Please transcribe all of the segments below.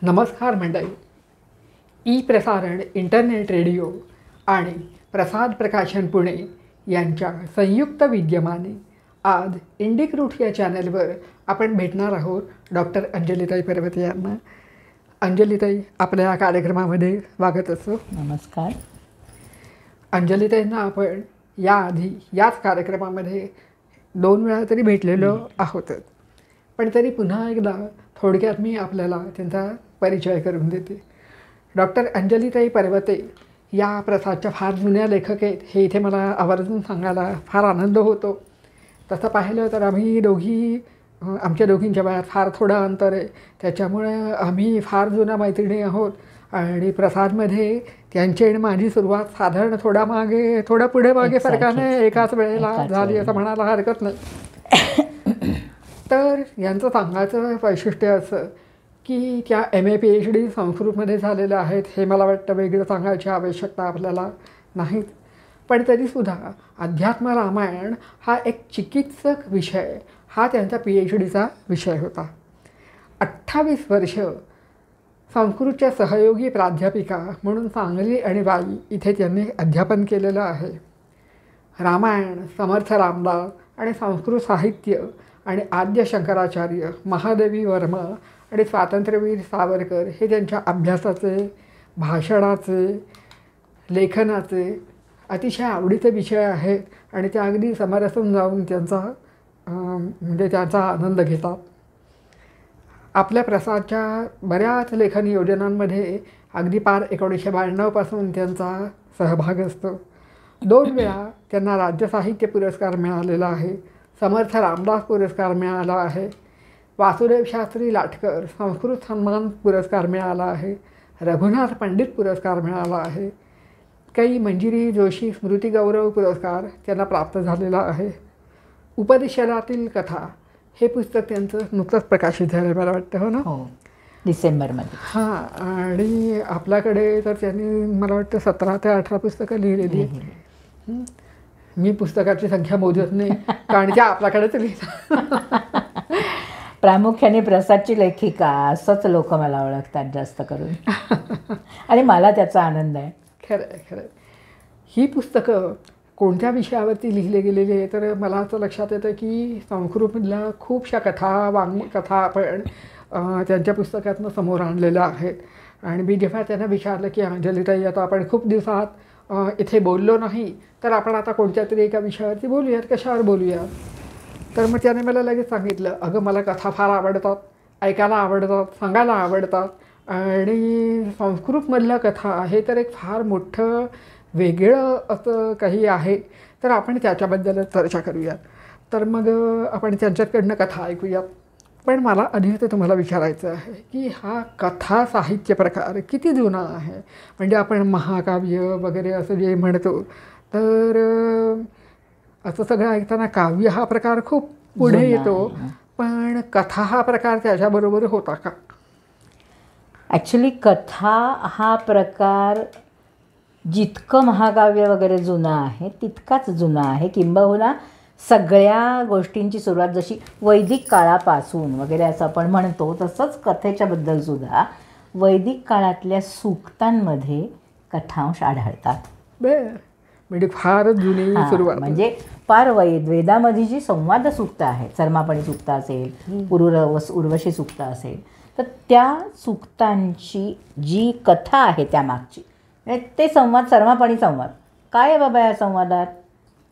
नमस्कार मंडळी. ई प्रसारण, इंटरनेट रेडिओ आणि प्रसाद प्रकाशन पुणे यांच्या संयुक्त विद्यमाने आज इंडिक रूट या चॅनलवर आपण भेटणार आहोत डॉक्टर अंजलीताई पर्वते यांना. अंजलीताई, आपल्या या कार्यक्रमामध्ये स्वागत असो. नमस्कार. अंजलीताईंना आपण याआधी याच कार्यक्रमामध्ये 2 वेळा तरी भेटलेलो आहोतच, पण तरी पुन्हा एकदा थोडक्यात मी आपल्याला त्यांचा परिचय करून देते. डॉक्टर अंजलीताई पर्वते या प्रसादच्या फार जुन्या लेखक आहेत, हे इथे मला आवर्जून सांगायला फार आनंद होतो. तसं पाहिलं तर आम्ही दोघी, आमच्या दोघींच्या वयात फार थोडं अंतर आहे, त्याच्यामुळे आम्ही फार जुन्या मैत्रिणी आहोत. आणि प्रसादमध्ये त्यांची आणि माझी सुरुवात साधारण थोडं पुढे मागे फरकाने एकाच वेळेला झाली असं म्हणायला हरकत नाही. तर यांचं सांगायचं वैशिष्ट्य असं की त्या MA-PhD संस्कृतमध्ये झालेल्या आहेत. हे मला वाटतं वेगळं सांगायची आवश्यकता आपल्याला नाहीत, पण तरीसुद्धा अध्यात्म रामायण हा एक चिकित्सक विषय हा त्यांचा PhDचा विषय होता. 28 वर्ष संस्कृतच्या सहयोगी प्राध्यापिका म्हणून सांगली आणि वाई इथे त्यांनी अध्यापन केलेलं आहे. रामायण, समर्थ रामदास आणि संस्कृत साहित्य आणि आद्य शंकराचार्य, महादेवी वर्मा आणि स्वातंत्र्यवीर सावरकर हे त्यांच्या अभ्यासाचे, भाषणाचे, लेखनाचे अतिशय आवडीचे विषय आहेत आणि त्या अगदी समरसून जाऊन त्यांचा आनंद घेतात. आपल्या प्रसादच्या बऱ्याच लेखन योजनांमध्ये अगदी पार 1992 त्यांचा सहभाग असतो. 2 वेळा त्यांना राज्य साहित्य पुरस्कार मिळालेला आहे, समर्थ रामदास पुरस्कार मिळाला आहे, वासुदेव शास्त्री लाटकर संस्कृत सन्मान पुरस्कार मिळाला आहे, रघुनाथ पंडित पुरस्कार मिळाला आहे, काही मंजिरी जोशी स्मृती गौरव पुरस्कार त्यांना प्राप्त झालेला आहे. उपनिषदातील कथा हे पुस्तक त्यांचं नुकतंच प्रकाशित झालं मला वाटतं, हो ना? हो, डिसेंबरमध्ये. हां, आणि आपल्याकडे तर त्यांनी मला वाटतं 17 ते 18 पुस्तकं लिहिलेली आहेत. मी पुस्तकाची संख्या मोजत नाही कारण की आपल्याकडेच लिहितात. प्रामुख्याने प्रसादची लेखिका असंच लोक मला ओळखतात जास्त करून, आणि मला त्याचा आनंद आहे. खरं आहे, खरं आहे. ही पुस्तकं कोणत्या विषयावरती लिहिले गेलेली आहे तर मला असं लक्षात येतं की संस्कृतमधल्या खूपशा कथा आपण त्यांच्या पुस्तकातनं समोर आणलेल्या आहेत. आणि मी जेव्हा त्यांना विचारलं की अंजलीताई, आता आपण खूप दिवसात इथे बोललो नाही, तर आपण आता कोणत्या तरी एका विषयावरती बोलूयात, कशावर बोलूयात? तर मग त्याने मला लगेच सांगितलं, अगं मला कथा फार आवडतात, ऐकायला आवडतात, सांगायला आवडतात, आणि संस्कृतमधल्या कथा हे तर एक फार मोठं वेगळं असं काही आहे, तर आपण त्याच्याबद्दलच चर्चा करूयात. तर मग आपण त्यांच्याकडनं कथा ऐकूयात. पण मला आधी तर तुम्हाला विचारायचं आहे की हा कथा साहित्य प्रकार किती जुना आहे? म्हणजे आपण महाकाव्य वगैरे असं जे म्हणतो, तर असं सगळं ऐकताना काव्य हा प्रकार खूप पुढे येतो, पण कथा हा प्रकार त्याच्याबरोबर होता का? ॲक्च्युली कथा हा प्रकार जितकं महाकाव्य वगैरे जुनं आहे तितकाच जुना आहे. किंबहुना सगळ्या गोष्टींची सुरुवात जशी वैदिक काळापासून वगैरे असं आपण म्हणतो, तसंच कथेच्याबद्दल सुद्धा वैदिक काळातल्या सूक्तांमध्ये कथांश आढळतात. म्हणजे फारच जुनी सुरुवात. म्हणजे फार वेदामध्ये जी संवाद सूक्त आहेत, सर्मापणी सूक्त असेल, उर्वशी सूक्त असेल, तर त्या सूक्तांची जी कथा आहे त्यामागची, ते संवाद, सर्मापणी संवाद काय आहे बाबा या संवादात,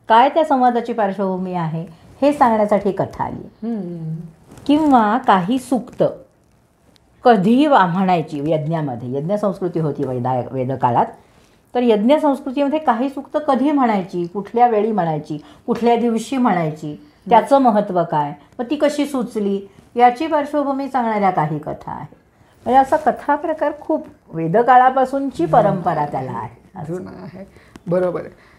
काय त्या संवादाची पार्श्वभूमी आहे हे सांगण्यासाठी कथा आली. किंवा काही सूक्त कधी म्हणायची यज्ञामध्ये, यज्ञ संस्कृती होती वेदकाळात, तर यज्ञ संस्कृतीमध्ये काही सूक्त कधी म्हणायची, कुठल्या वेळी म्हणायची, कुठल्या दिवशी म्हणायची, त्याचं महत्त्व काय, मग ती कशी सुचली, याची पार्श्वभूमी सांगणाऱ्या काही कथा आहेत. म्हणजे असा कथा प्रकार खूप वेदकाळापासूनची परंपरा त्याला आहे. बरोबर आहे.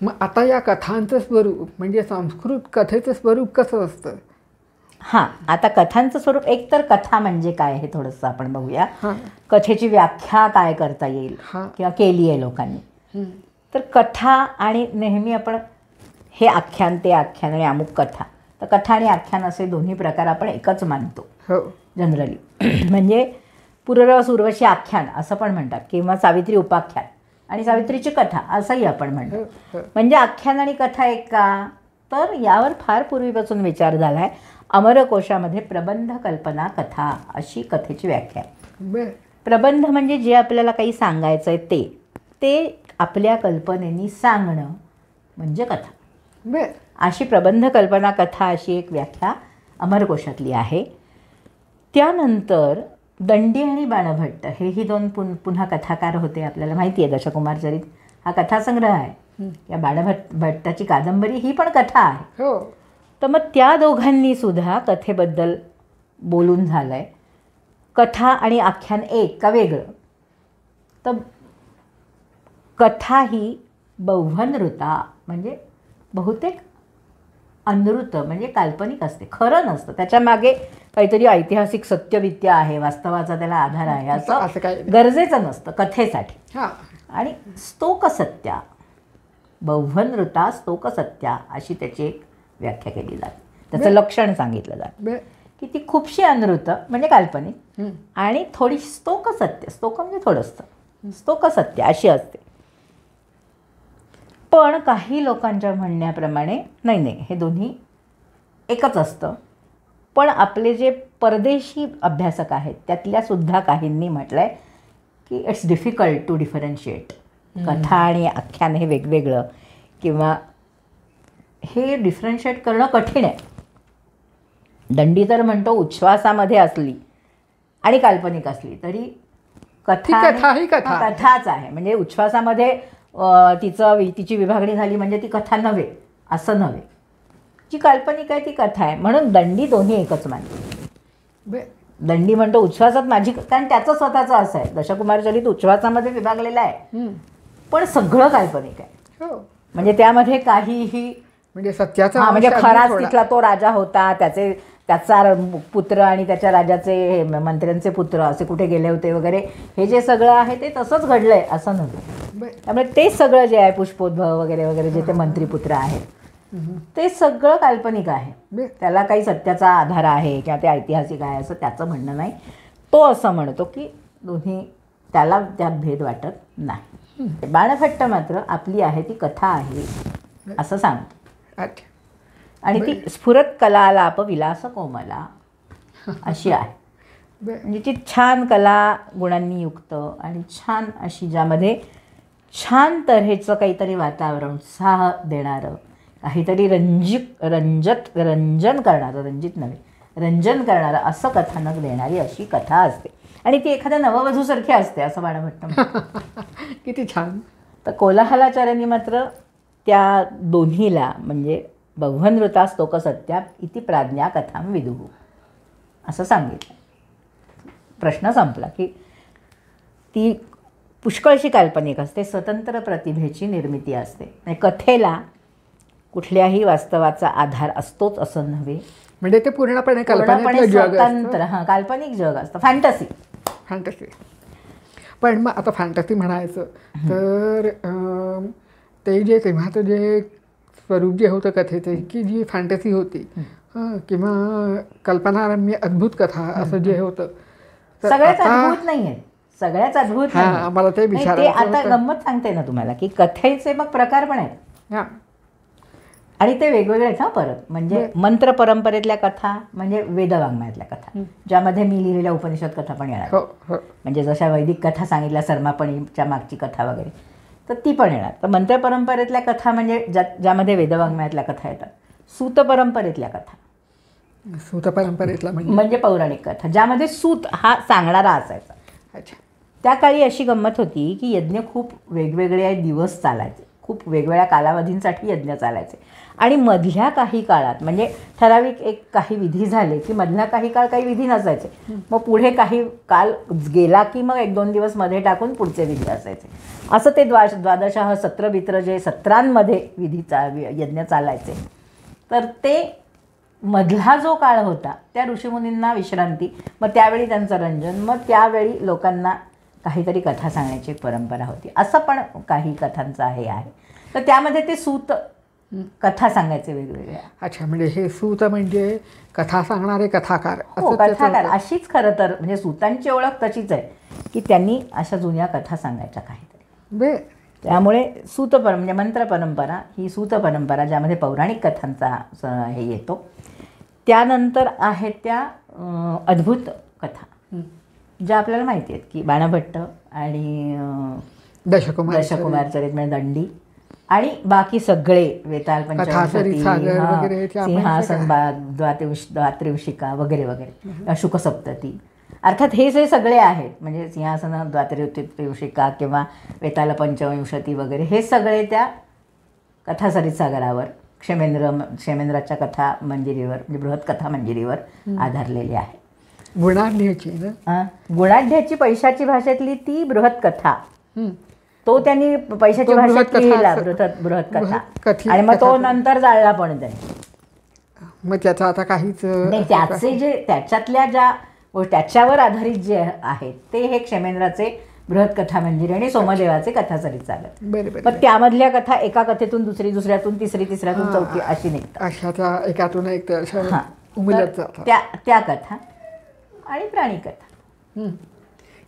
मग आता या कथांचं स्वरूप म्हणजे संस्कृत कथेचं स्वरूप कसं असतं? हां, आता कथांचं स्वरूप, एक तर कथा म्हणजे काय हे थोडंसं आपण बघूया. कथेची व्याख्या काय करता येईल किंवा केली आहे लोकांनी. तर कथा, आणि नेहमी आपण हे आख्यान ते आख्यान आणि अमुक कथा तर कथा आणि आख्यान असे दोन्ही प्रकार आपण एकच मानतो हो जनरली. म्हणजे पुररस उर्वशी आख्यान असं पण म्हणतात किंवा सावित्री उपाख्यान आणि सावित्रीची कथा असंही आपण म्हणतो. हो हो म्हणजे आख्यान आणि कथा एक का, तर यावर फार पूर्वीपासून विचार झाला आहे. अमरकोशामध्ये प्रबंध कल्पना कथा अशी कथेची व्याख्या आहे. बर प्रबंध म्हणजे जे आपल्याला काही सांगायचं आहे ते आपल्या कल्पनेनी सांगणं म्हणजे कथा. बर अशी प्रबंध कल्पना कथा अशी एक व्याख्या अमरकोशातली आहे. त्यानंतर दंडी आणि बाणभट्ट हेही दोन पुन्हा कथाकार होते. आपल्याला माहिती आहे दशकुमार चरित हा कथासंग्रह आहे. या भट्टाची कादंबरी ही पण कथा आहे. हो तर मग त्या दोघांनी सुद्धा कथेबद्दल बोलून झालं आहे. कथा आणि आख्यान एक का वेगळं, तर कथा ही बह्वनृता म्हणजे बहुतेक अनृत म्हणजे काल्पनिक असते, खरं नसतं. त्याच्यामागे काहीतरी ऐतिहासिक सत्यवित्य आहे, वास्तवाचा त्याला आधार आहे असं असं काही नाही. गरजेचं नसतं कथेसाठी. हां आणि स्तोकसत्या बह्वनृता स्तोकसत्या अशी त्याची एक व्याख्या केली जाते. त्याचं लक्षण सांगितलं जातं बर की ती खूपशी अनृत म्हणजे काल्पनिक हं. आणि थोडी स्तोकसत्य, स्तोक म्हणजे थोडंसं स्तोकसत्य अशी असते. पण काही लोकांच्या म्हणण्याप्रमाणे नाही हे दोन्ही एकच असतं. पण आपले जे परदेशी अभ्यासक आहेत त्यातल्या सुद्धा काहींनी म्हटलं आहे की इट्स डिफिकल्ट टू डिफरन्शिएट. कथा आणि आख्यान हे वेगवेगळं किंवा हे डिफरन्शिएट करणं कठीण आहे. दंडी तर म्हणतो उच्छ्वासामध्ये असली आणि काल्पनिक असली तरी ती कथा ही कथा आहे. कथाच आहे. म्हणजे उच्छ्वासामध्ये तिची विभागणी झाली म्हणजे ती कथा नव्हे असं नव्हे. जी काल्पनिक आहे ती कथा आहे. म्हणून दंडी दोन्ही एकच मानते. बर दंडी म्हणतो उच्छ्वासात माझी, कारण त्याचं स्वतःचं असं आहे. दशकुमार चरित उच्छ्वासामध्ये विभागलेलं आहे हं. पण सगळं काल्पनिक आहे. हो म्हणजे त्यामध्ये काहीही म्हणजे सत्याचा हां म्हणजे अंश अगदी खराच थोडा. तिथला तो राजा होता, त्याचा पुत्र आणि त्याच्या राजाचे मंत्र्यांचे पुत्र असे कुठे गेले होते वगैरे हे जे सगळं आहे ते तसंच घडलं आहे असं नव्हे. बर त्यामुळे ते सगळं जे आहे पुष्पोद्भव वगैरे वगैरे जे ते मंत्रीपुत्र आहेत ते सगळं काल्पनिक आहे. बर त्याला काही सत्याचा आधार आहे किंवा ते ऐतिहासिक आहे असं त्याचं म्हणणं नाही. तो असं म्हणतो की दोन्ही त्याला त्यात भेद वाटत नाही. बाणभट्ट मात्र आपली आहे ती कथा आहे असं सांगतो. अच्छा आणि ती स्फुरत कलालाप विलास कोमला अशी आहे. बर म्हणजे ती छान कला गुणांनी युक्त आणि छान अशी ज्यामध्ये छान तऱ्हेचं काहीतरी वातावरण उत्साह देणारं काहीतरी रंजन करणारं, रंजित नव्हे रंजन करणारं असं कथानक देणारी अशी कथा असते. आणि ती एखाद्या नववधूसारखी असते असं बाणभट्ट म्हणतात. किती छान. तर कोलाहलाचार्यांनी मात्र त्या दोन्हीला म्हणजे बह्वनृता स्तोकसत्या इति प्राज्ञा कथां विदुः असं सांगितलं. प्रश्न संपला की ती पुष्कळशी काल्पनिक असते, स्वतंत्र प्रतिभेची निर्मिती असते. म्हणजे कथेला कुठल्याही वास्तवाचा आधार असतोच असं नव्हे. म्हणजे ते पूर्णपणे पूर्णपणे कल्पनेतलं जग स्वतंत्र काल्पनिक जग असतं, फॅन्टसी. पण मग आता फॅन्टसी म्हणायचं तर ते जे तेव्हाचं जे स्वरूप जे होतं कथेचं की जी फॅन्टसी होती किंवा कल्पनारम्य अद्भुत कथा असं जे होतं तर सगळ्याच आता- अद्भुत नाही आहे, सगळ्याच अद्भुत हां, नाही. मला ते नाही, विचारायचं आता होतं. गंमत सांगते ना तुम्हाला की कथेचे मग प्रकार पण आहेत हां आणि ते वेगवेगळे आहेत. परत म्हणजे मंत्र परंपरेतल्या कथा म्हणजे वेदवाङ्मयातल्या कथा ज्यामध्ये मी लिहिलेल्या उपनिषद कथा पण येणार. हो हो म्हणजे जशा वैदिक कथा सांगितल्या सरमापणीच्या मागची कथा वगैरे तर ती पण येणार. तर मंत्र परंपरेतल्या कथा म्हणजे ज्यामध्ये वेदवाङ्मयातल्या कथा येतात. सूत परंपरेतल्या कथा सूत परंपरेतला म्हणजे पौराणिक कथा ज्यामध्ये सूत हा सांगणारा असायचा. अच्छा त्या काळी अशी गंमत होती की यज्ञ खूप वेगवेगळे दिवस चालायचे, खूप वेगवेगळ्या कालावधींसाठी यज्ञ चालायचे. आणि मधल्या काही काळात म्हणजे ठराविक काही विधी झाले की मधल्या काही काळ काही विधी नसायचे. मग पुढे काही काल गेला की मग 1-2 दिवस मध्ये टाकून पुढचे विधी असायचे. असं ते द्वादशः सत्रबित्र जे सत्रांमध्ये यज्ञ चालायचे. तर ते मधला जो काळ होता त्या ऋषीमुनींना विश्रांती, मग त्यावेळी त्यांचं रंजन, मग त्यावेळी लोकांना काहीतरी कथा सांगण्याची एक परंपरा होती. असं पण काही कथांचं हे आहे. तर त्यामध्ये ते सूत कथा सांगायचे वेगवेगळ्या. अच्छा, म्हणजे हे सूत म्हणजे कथा सांगणारे कथाकार हो, असं त्याचं कथाकार होतं. अशीच खरं तर म्हणजे सूतांची ओळख तशीच आहे की त्यांनी अशा जुन्या कथा सांगायच्या काहीतरी. बे त्यामुळे म्हणजे मंत्र परंपरा ही सूत परंपरा ज्यामध्ये पौराणिक कथांचा हे येतो. त्यानंतर आहेत त्या अद्भुत कथा ज्या आपल्याला माहिती आहेत की बाणभट्ट आणि दशकुमार चरित म्हणजे दंडी आणि बाकी सगळे वेताल पंचवटी, सागर वगैरे ते आपण सिंहासन द्वात्रिवशिका वगैरे वगैरे, शुकसप्तती, अर्थात हे जे सगळे आहेत म्हणजे सिंहासन द्वात्रिवशिका किंवा वेताल पंचविंशती वगैरे हे सगळे त्या कथासरित सागरावर क्षेमेंद्राच्या कथा मंजिरीवर म्हणजे बृहत कथा मंजिरीवर आधारलेले आहे. गुणाढ्याची ना गुणाढ्याची पैशाची भाषेतली ती बृहत कथा, तो त्यांनी पैशाची तो भाषेत बृहत कथा लिहिला असं- बृहत कथा कथी- आणि मग तो कथा. नंतर जाळला पण त्यांनी. मग त्याचा आता काहीच नाही, त्याचे जे त्याच्यातल्या ज्या त्याच्यावर आधारित जे आहेत ते हे क्षेमेंद्राचे बृहत कथा मंजिरी आणि सोमदेवाचे कथासरित सागर. बरोबर पण त्यामधल्या कथा एका कथेतून दुसरी, दुसऱ्यातून तिसरी, तिसऱ्यातून चौथी अशी निघतात. अशाचा एकातून एक त्या अशा हां, उमलत तर जातात. त्या कथा आणि प्राणी कथा,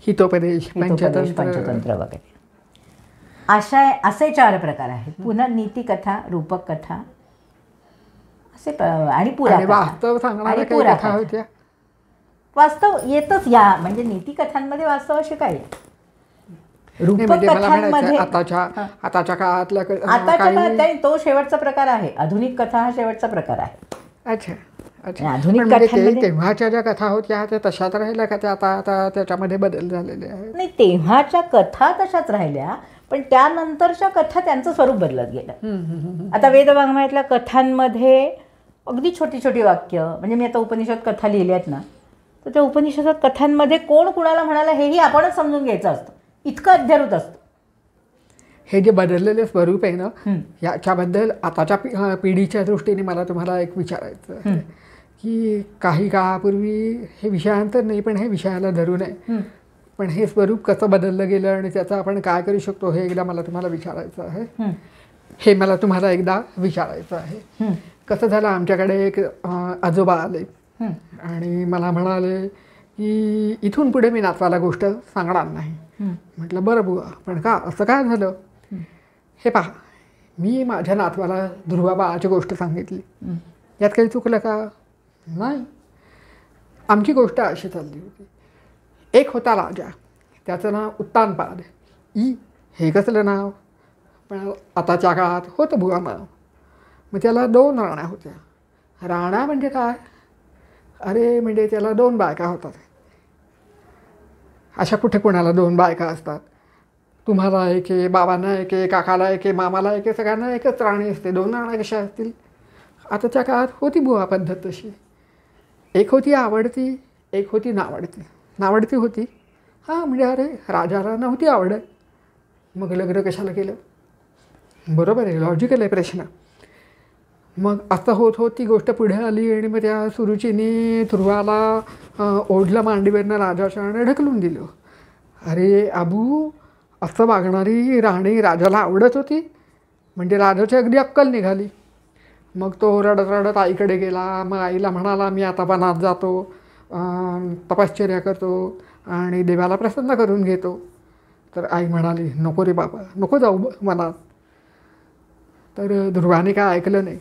हितोपदेश हितोपदेश, पंचतंत्र वगैरे असे 4 प्रकार आहेत. पुन्हा नीतिकथा, रूपक कथा असे आणि आणि पुराकथा वास्तव सांगणाऱ्या आणि काही पुराकथा. कथा होत्या. वास्तव येतच या म्हणजे नीतिकथांमध्ये वास्तव असे काय आहे? नाही, रूपक म्हणजे मला कथांमध्ये म्हणायचं आताच्या काळातल्या आताच्या काही- काळात तो शेवटचा प्रकार आहे. आधुनिक कथा हा शेवटचा प्रकार आहे. अच्छा अच्छा. आधुनिक पण म्हणजे कथांमध्ये- तेव्हाच्या ज्या कथा होत्या त्या तशाच राहिल्या का त्या आता त्याच्यामध्ये बदल झालेले आहेत? नाही, तेव्हाच्या कथा तशाच राहिल्या पण त्यानंतरच्या कथा त्यांचं स्वरूप बदलत गेलं. आता वेदवाङ्मयातल्या कथांमध्ये अगदी छोटी छोटी वाक्य म्हणजे मी आता उपनिषद कथा लिहिल्या आहेत ना, तर त्या उपनिषदात कथांमध्ये कोण कुणाला म्हणाला हेही आपणच समजून घ्यायचं असतं. इतकं अध्यारूत असतं. हे जे बदललेलं स्वरूप आहे ना, याच्याबद्दल आताच्या पिढीच्या दृष्टीने मला तुम्हाला एक विचारायचं आहे की काही काळापूर्वी हे विषयांतर नाही पण हे विषयाला धरून आहे, पण हे स्वरूप कसं बदललं गेलं आणि त्याचं आपण काय करू शकतो हे एकदा मला तुम्हाला विचारायचं आहे. हे मला तुम्हाला एकदा विचारायचं आहे. कसं झालं, आमच्याकडे एक आजोबा आले आणि मला म्हणाले की इथून पुढे मी नातवाला गोष्ट सांगणार नाही. म्हटलं बरं बुवा, पण का असं काय झालं? हे पहा, मी माझ्या नातवाला ध्रुवाबाळाची गोष्ट सांगितली, यात काही चुकलं का? नाही. आमची गोष्ट अशी चालली होती. एक होता राजा, त्याचं नाव उत्तानपाद. हे कसलं नाव? पण आताच्या काळात होतं बुवा नाव. मग त्याला 2 राण्या होत्या. राण्या म्हणजे काय? अरे म्हणजे त्याला 2 बायका होतात. अशा कुठे कोणाला 2 बायका असतात? तुम्हाला एक आहे, बाबांना एक आहे, काकाला एक आहे, मामाला एक आहे, सगळ्यांना एकच राणी असते. 2 राण्या कशा असतील? आताच्या काळात होती बुवा पद्धत तशी. एक होती आवडती, एक होती नावडती. नावडती होती, हां म्हणजे अरे राजाला नव्हती आवडत, मग लग्न कशाला केलं? बरोबर आहे, लॉजिकल आहे प्रश्न. मग असं होत होत ती गोष्ट पुढे आली आणि मग त्या सुरुचीने ध्रुवाला ओढलं मांडीवरनं राजाच्या आणि ढकलून दिलं. अरे आबू, असं वागणारी राणी राजाला आवडत होती? म्हणजे राजाची अगदी अक्कल निघाली. मग तो रडत रडत आईकडे गेला. मग आईला म्हणाला मी आता वनात जातो, तपश्चर्या करतो आणि देवाला प्रसन्न करून घेतो. तर आई म्हणाली नको रे बाबा, नको जाऊ वनात. तर ध्रुवाने काय ऐकलं नाही.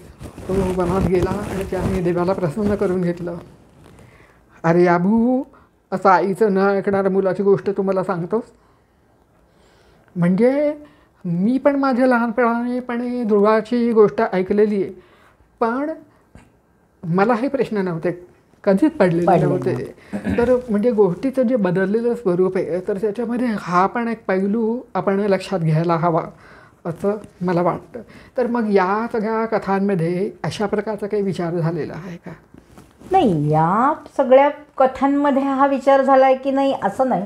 तो वनात गेला आणि त्याने देवाला प्रसन्न करून घेतलं. अरे आबू, असं आईचं न ऐकणाऱ्या मुलाची गोष्ट तू मला सांगतोस? म्हणजे मी पण माझ्या लहानपणाने ध्रुवाची गोष्ट ऐकलेली आहे, पण मला हे प्रश्न नव्हते कधीच पडलेले नव्हते. तर म्हणजे गोष्टीचं जे बदललेलं स्वरूप आहे तर त्याच्यामध्ये हा पण एक पैलू आपण लक्षात घ्यायला हवा असं मला वाटतं. तर मग या सगळ्या कथांमध्ये अशा प्रकारचा काही विचार झालेला आहे का? नाही, या सगळ्या कथांमध्ये हा विचार झाला आहे की नाही असं नाही,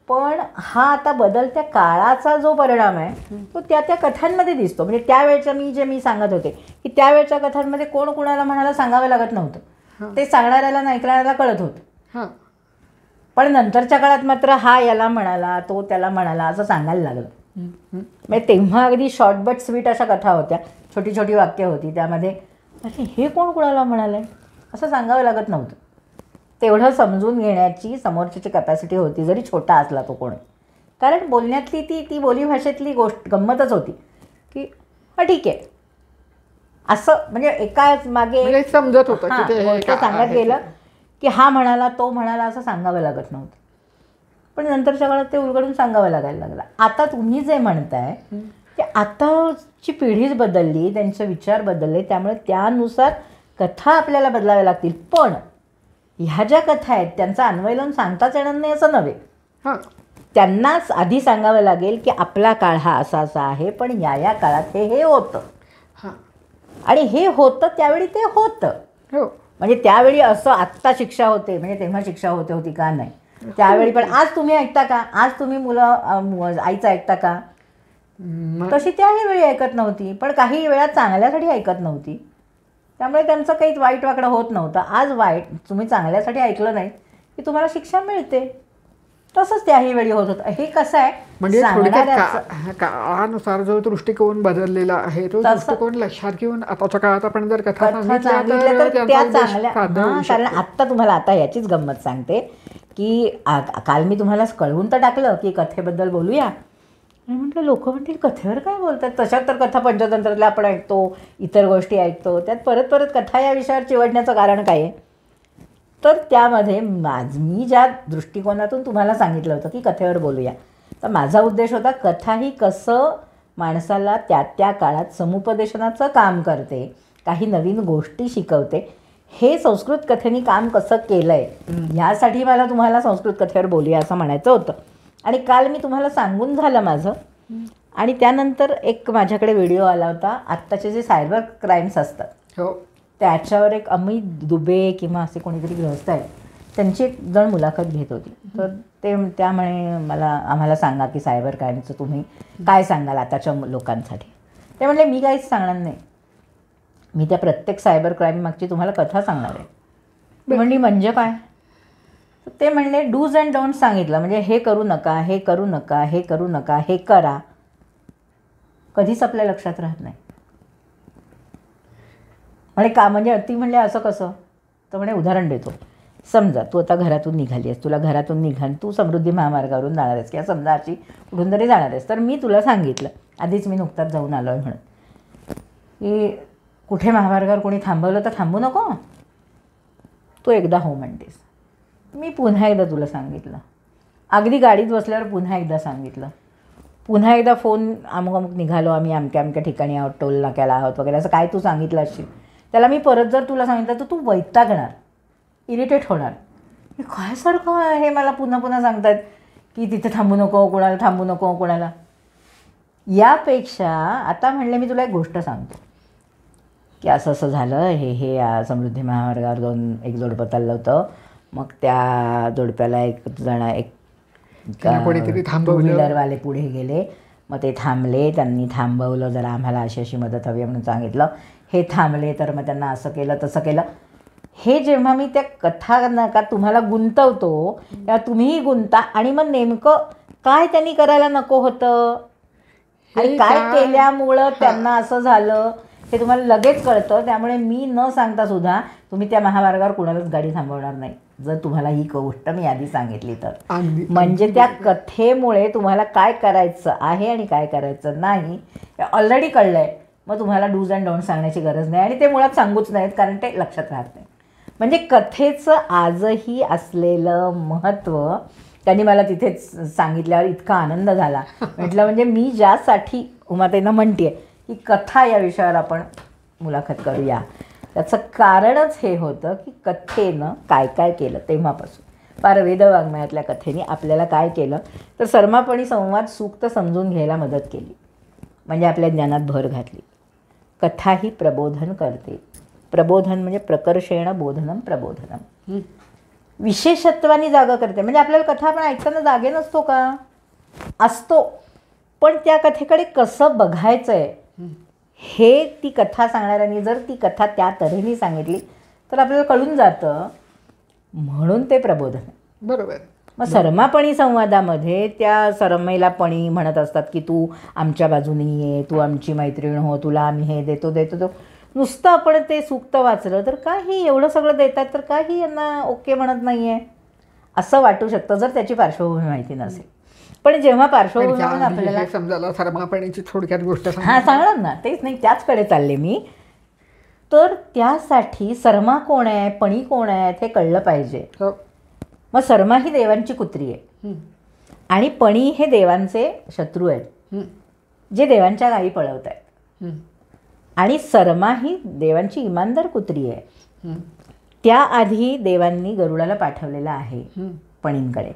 पण हा आता बदलत्या काळाचा जो परिणाम आहे तो त्या त्या कथांमध्ये दिसतो. म्हणजे त्यावेळच्या मी सांगत होते की त्यावेळच्या कथांमध्ये कोण कुणाला म्हणाला सांगावं लागत नव्हतं, ते सांगणाऱ्याला आणि ऐकणाऱ्याला कळत होतं. पण नंतरच्या काळात मात्र हा याला म्हणाला, तो त्याला म्हणाला असं सांगायला लागलं. म्हणजे तेव्हा अगदी शॉर्ट बट स्वीट अशा कथा होत्या. छोटी छोटी वाक्य होती. त्यामध्ये अरे हे कोण कुणाला म्हणालं आहे असं सांगावं लागत नव्हतं. तेवढं समजून घेण्याची समोरच्याची कॅपॅसिटी होती, जरी छोटा असला तो कोणी. कारण बोलण्यातली ती बोलीभाषेतली गोष्ट गंमतच होती की हां ठीक आहे असं, म्हणजे एकाच मागे म्हणजे समजत होतं की ते गोष्ट काय सांगत आहे. गेलं की हा म्हणाला तो म्हणाला असं सांगावं लागत नव्हतं. पण नंतरच्या काळात ते उलगडून सांगावं लागायला लागलं. आता तुम्ही जे म्हणताय की आताची पिढीच बदलली, त्यांचे विचार बदलले, त्यामुळे त्यानुसार कथा आपल्याला बदलाव्या लागतील. पण ह्या ज्या कथा आहेत त्यांचा अन्वय लावून सांगताच येणार नाही असं नव्हे. हां त्यांनाच आधी सांगावं लागेल की आपला काळ हा असा असा आहे, पण या काळात हे होतं हां आणि हे होतं त्यावेळी ते होतं. हो म्हणजे त्यावेळी असं आत्ता शिक्षा होते म्हणजे तेव्हा शिक्षा होती का नाही त्यावेळी. पण आज तुम्ही ऐकता का? आज तुम्ही मुलं आईचं ऐकता का? तशी त्याही वेळी ऐकत नव्हती, पण काही वेळा चांगल्यासाठी ऐकत नव्हती. त्यामुळे त्यांचं काही वाईट वाकडं होत नव्हतं. आज वाईट तुम्ही चांगल्यासाठी ऐकलं नाही की तुम्हाला शिक्षा मिळते. तसंच त्याही वेळी होत होतं. हे कसं आहे म्हणजे सांगणाऱ्याचं काळानुसार जो दृष्टिकोन बदललेला आहे तो दृष्टिकोन लक्षात घेऊन आताच्या काळात आपण जर कथा सांगितल्या तर त्या त्यांचा उद्देश चांगल्या. साध्य होऊ कारण शकतो. आत्ता तुम्हाला आता याचीच गंमत सांगते की काल मी तुम्हाला कळवून तर टाकलं की कथेबद्दल बोलूया. आणि म्हटलं लोक म्हणतील कथेवर काय बोलतात, तशात तर कथा पंचतंत्रातल्या आपण ऐकतो, इतर गोष्टी ऐकतो, त्यात परत परत कथा या विषयावर चिवडण्याचं कारण काय आहे? तर त्यामध्ये मी ज्या दृष्टिकोनातून तुम्हाला सांगितलं होतं की कथेवर बोलूया, तर माझा उद्देश होता कथा ही कसं माणसाला त्या काळात समुपदेशनाचं काम करते, काही नवीन गोष्टी शिकवते, हे संस्कृत कथेने काम कसं केलं आहे ह्यासाठी मला तुम्हाला संस्कृत कथेवर बोलूया असं म्हणायचं होतं. आणि काल मी तुम्हाला सांगून झालं माझं. आणि त्यानंतर एक माझ्याकडे व्हिडिओ आला होता, आत्ताचे जे सायबर क्राईम्स असतात हो त्याच्यावर एक अमित दुबे किंवा असे कोणीतरी गृहस्थ आहेत, त्यांची एक जण मुलाखत घेत होती. तर त्यामुळे आम्हाला सांगा की सायबर क्राईमचं तुम्ही काय सांगाल आताच्या लोकांसाठी. ते म्हणले मी काहीच सांगणार नाही, मी त्या प्रत्येक सायबर क्राईम मागची तुम्हाला कथा सांगणार आहे. म्हणली म्हणजे काय? ते म्हणले डूज अँड डोंट सांगितलं, म्हणजे हे करू नका, हे करू नका, हे करू नका, हे करा. कधीच आपल्या लक्षात राहत नाही. म्हणजे ती म्हणले असं कसं? तर म्हणे उदाहरण देतो. समजा तू आता घरातून निघाली आहेस, तुला घरातून निघान तू समृद्धी महामार्गावरून जाणार आहेस किंवा समजा अशी कुठून तरी जाणार आहेस, तर मी तुला सांगितलं आधीच, मी नुकताच जाऊन आलो आहे म्हणून, की कुठे महामार्गावर कोणी थांबवलं तर थांबू नको, तू एकदा हो म्हणतेस. मी पुन्हा एकदा तुला सांगितलं, अगदी गाडीत बसल्यावर पुन्हा एकदा सांगितलं, पुन्हा एकदा फोन अमुक अमुक निघालो आम्ही अमक्या अमक्या ठिकाणी आहोत, टोल नाक्याला आहोत वगैरे असं काय तू सांगितलं असशील, त्याला मी परत जर तुला सांगितलं तर तू वैतागणार, इरिटेट होणार. हे काय सारखं हे मला पुन्हा पुन्हा सांगतात की तिथे थांबू नको, कोणाला थांबू नको, कोणाला. यापेक्षा आता म्हणले मी तुला एक गोष्ट सांगतो की असं असं झालं, हे समृद्धी महामार्गावर एक जोडपं चाललं होतं, मग त्या जोडप्याला एक कोणीतरी टू व्हीलरवाले पुढे गेले, मग ते थांबले, त्यांनी थांबवलं, जरा आम्हाला अशी अशी मदत हवी म्हणून सांगितलं, हे थांबले, तर मग त्यांना असं केलं तसं केलं. हे जेव्हा मी त्या कथा नका तुम्हाला गुंतवतो तेव्हा तुम्हीही गुंता, आणि मग नेमकं काय त्यांनी करायला नको होतं आणि काय केल्यामुळं त्यांना असं झालं हे तुम्हाला लगेच कळतं. त्यामुळे मी न सांगता सुद्धा तुम्ही त्या महामार्गावर कुणालाच गाडी थांबवणार नाही जर तुम्हाला ही गोष्ट मी आधी सांगितली तर. म्हणजे त्या कथेमुळे तुम्हाला काय करायचं आहे आणि काय करायचं नाही हे ऑलरेडी कळलं आहे. मग तुम्हाला डूज अँड डोंट सांगण्याची गरज नाही, आणि ते मुळात सांगूच नाहीत कारण ते लक्षात राहत नाही. म्हणजे कथेचं आजही असलेलं महत्त्व त्यांनी मला तिथेच सांगितल्यावर इतका आनंद झाला. म्हटलं म्हणजे मी ज्यासाठी उमाताईंना म्हणते की कथा या विषयावर आपण मुलाखत करूया, त्याचं कारणच हे होतं की कथेनं काय काय केलं तेव्हापासून, फार वेदवाङ्मयातल्या कथेने आपल्याला काय केलं तर सर्मापणी संवाद सूक्त समजून घ्यायला मदत केली, म्हणजे आपल्या ज्ञानात भर घातली. कथा ही प्रबोधन करते. प्रबोधन म्हणजे प्रकर्षेण बोधनम प्रबोधनम, विशेषत्वाने जागा करते. म्हणजे आपल्याला कथा आपण ऐकताना जागे नसतो का? असतो, पण त्या कथेकडे कसं बघायचं आहे हे ती कथा सांगणाऱ्यांनी जर ती कथा त्या तऱ्हेने सांगितली तर आपल्याला कळून जातं. म्हणून ते प्रबोधन आहे. बरोबर. मग सरमापणी संवादामध्ये त्या सरमेला पणी म्हणत असतात की तू आमच्या बाजूने ये, तू आमची मैत्रीण हो, तुला आम्ही हे देतो देतो तो. नुसतं आपण ते सूक्त वाचलं तर काही एवढं सगळं देतात तर काही यांना ओके म्हणत नाही आहे असं वाटू शकतं जर त्याची पार्श्वभूमी माहिती नसेल. पण जेव्हा पार्श्वभूमी म्हणून आपल्याला समजायला सरमापणीची थोडक्यात गोष्ट हां सांगणार ना, तेच नाही त्याचकडे चालले मी. तर त्यासाठी सरमा कोण आहे, पणी कोण आहेत हे कळलं पाहिजे. हो. मग सरमा ही देवांची कुत्री आहे आणि पणी हे देवांचे शत्रू आहेत जे देवांच्या गायी पळवत आहेत. आणि सरमा ही देवांची इमानदार कुत्री आहे. त्याआधी देवांनी गरुडाला पाठवलेलं आहे पणींकडे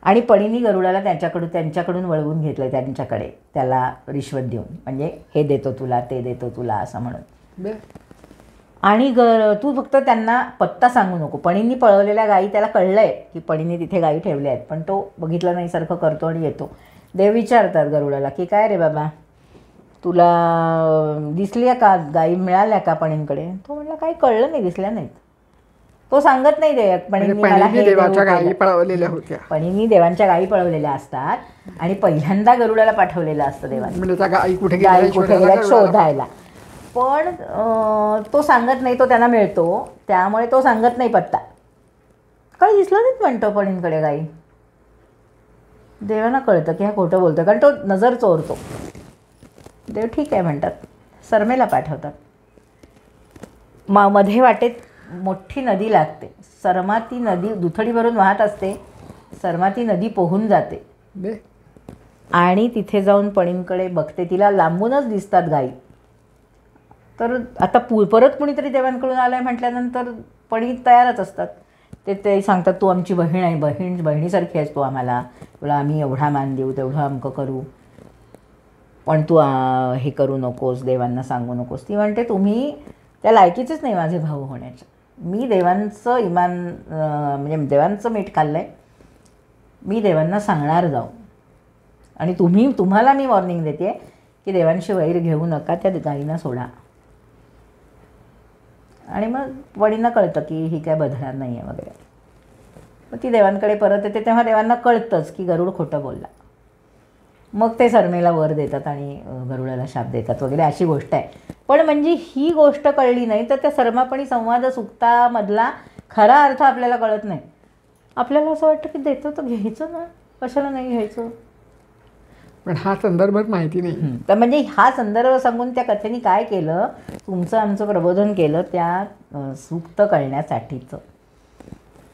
आणि पणींनी गरुडाला त्यांच्याकडून वळवून घेतलं त्यांच्याकडे, त्याला रिश्वत देऊन, म्हणजे हे देतो तुला ते देतो तुला असं म्हणून. आणि तू फक्त त्यांना पत्ता सांगू नको. पणींनी पळवलेल्या गायी त्याला कळलं आहे की पणींनी तिथे गायी ठेवल्या आहेत पण तो बघितलं नाही सारखं करतो आणि येतो. देव विचारतात गरुडाला की काय रे बाबा तुला दिसली आहे का गायी, मिळाल्या का पणींकडे? तो म्हणला काही कळलं नाही, दिसल्या नाहीत. तो सांगत नाही दे पणींनी मला हे देवाच्या गायी पळवलेल्या होत्या. पणींनी देवांच्या गायी पळवलेल्या असतात आणि पहिल्यांदा गरुडाला पाठवलेलं असतं देवांनी म्हणजे त्या गायी कुठे गेल्या शोधायला. पण तो सांगत नाही, तो त्यांना मिळतो त्यामुळे तो सांगत नाही पत्ता. काही दिसलं नाहीत म्हणतो पणींकडे गाई. देवांना कळतं की हा खोटं बोलतो कारण तो नजर चोरतो. देव ठीक आहे म्हणतात, सरमेला पाठवतात. मध्ये वाटेत मोठी नदी लागते. सरमा ती नदी दुथडी भरून वाहत असते. सरमा ती नदी पोहून जाते आणि तिथे जाऊन पणींकडे बघते. तिला लांबूनच दिसतात गाई. तर आता परत कुणीतरी देवांकडून आलं आहे म्हटल्यानंतर पणी तयारच असतात. ते सांगतात तू आमची बहीण आहे, बहिणीसारखी आहेस तू आम्हाला, तुला आम्ही एवढा मान देऊ तेवढं अमकं करू, पण तू हे करू नकोस, देवांना सांगू नकोस. ती म्हणते तुम्ही त्या लायकीचेच नाही माझे भाऊ होण्याचे. मी देवांचं म्हणजे देवांचं मीठ खाल्लं आहे, मी देवांना सांगणार जाऊ. आणि तुम्हाला मी वॉर्निंग देते की देवांशी वैर घेऊ नका, त्या गाईंना सोडा. आणि मग वडींना कळतं की ही काय बदलणार नाही आहे वगैरे. मग ती देवांकडे परत येते तेव्हा देवांना कळतंच की गरुड खोटं बोलला. मग ते सरमेला वर देतात आणि गरुडाला शाप देतात वगैरे अशी गोष्ट आहे. पण म्हणजे ही गोष्ट कळली नाही तर त्या सरमापणी संवाद सुक्तामधला खरा अर्थ आपल्याला कळत नाही. आपल्याला असं वाटतं की देतो तर घ्यायचं ना, कशाला नाही घ्यायचं. पण हा संदर्भ माहिती नाही. तर म्हणजे हा संदर्भ सांगून त्या कथेने काय केलं, तुमचं आमचं प्रबोधन केलं त्या सूक्त कळण्यासाठीचं.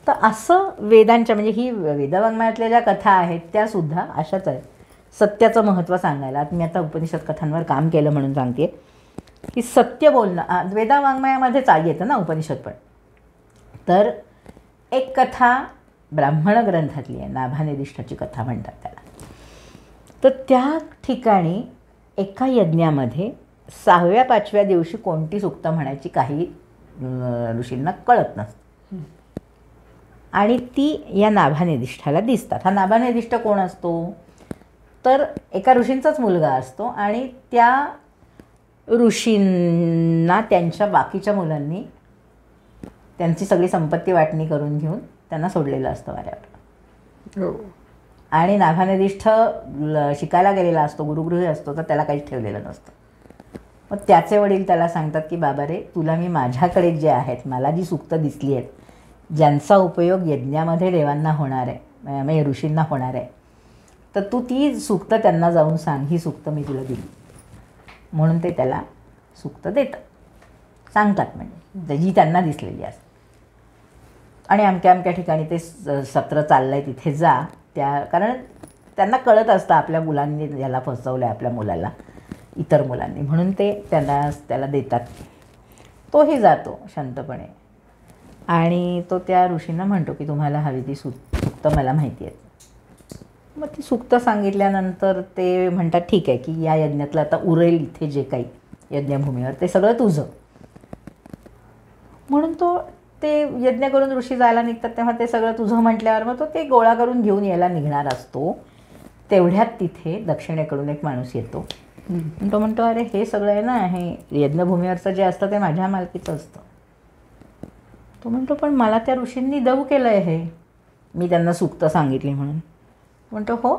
तर असं वेदांच्या म्हणजे ही वेदवाङ्मयातल्या ज्या कथा आहेत त्यासुद्धा अशाच आहेत. सत्याचं महत्त्व सांगायला मी आता उपनिषद कथांवर काम केलं म्हणून सांगते की सत्य बोलणं वेदवाङ्मयामध्येच येतं ना उपनिषद पण. तर एक कथा ब्राह्मण ग्रंथातली आहे, नाभानिदिष्ठाची कथा म्हणतात त्याला. तर त्या ठिकाणी एका यज्ञामध्ये 6व्या 5व्या दिवशी कोणती सूक्त म्हणायची काही ऋषींना कळत नसतं आणि ती या नाभानिदिष्ठाला दिसतात. हा नाभानिदिष्ठ कोण असतो तर एका ऋषींचाच मुलगा असतो आणि त्या ऋषींना त्यांच्या बाकीच्या मुलांनी त्यांची सगळी संपत्ती वाटणी करून घेऊन त्यांना सोडलेलं असतं वाऱ्यावर. आणि नाभानिदिष्ठ शिकायला गेलेला असतो, गुरुगृही असतो, तर त्याला काहीच ठेवलेलं नसतं. मग त्याचे वडील त्याला सांगतात की बाबा रे तुला मी माझ्याकडे जे आहेत, मला जी सूक्त दिसली आहेत, ज्यांचा उपयोग यज्ञामध्ये देवांना होणार आहे, म्हणजे ऋषींना होणार आहे, तर तू ती सूक्त त्यांना जाऊन सांग, ही सूक्त मी तुला दिली. म्हणून ते त्याला सूक्त देतात, सांगतात म्हणजे जी त्यांना दिसलेली असते. आणि अमक्या अमक्या ठिकाणी ते सत्र चाललं आहे तिथे जा. कारण त्यांना कळत असतं आपल्या मुलांनी याला फसवलं आहे, आपल्या मुलाला इतर मुलांनी, म्हणून ते त्याला देतात. तोही जातो शांतपणे आणि तो त्या ऋषींना म्हणतो की तुम्हाला हवी ती सूक्त मला माहिती आहे. मग ती सूक्त सांगितल्यानंतर ते म्हणतात ठीक आहे की या यज्ञातलं आता उरेल इथे जे काही यज्ञभूमीवर ते सगळं तुझं. म्हणून तो ते यज्ञ करून ऋषी जायला निघतात तेव्हा ते सगळं तुझं म्हटल्यावर मग तो ते गोळा करून घेऊन यायला निघणार असतो. तेवढ्यात तिथे दक्षिणेकडून एक माणूस येतो. तो म्हणतो अरे हे सगळं आहे ना, हे यज्ञभूमीवरचं जे असतं ते माझ्या मालकीचं असतं. तो म्हणतो पण मला त्या ऋषींनी दव केलं आहे हे, मी त्यांना सुक्त सांगितली म्हणून. म्हणतो हो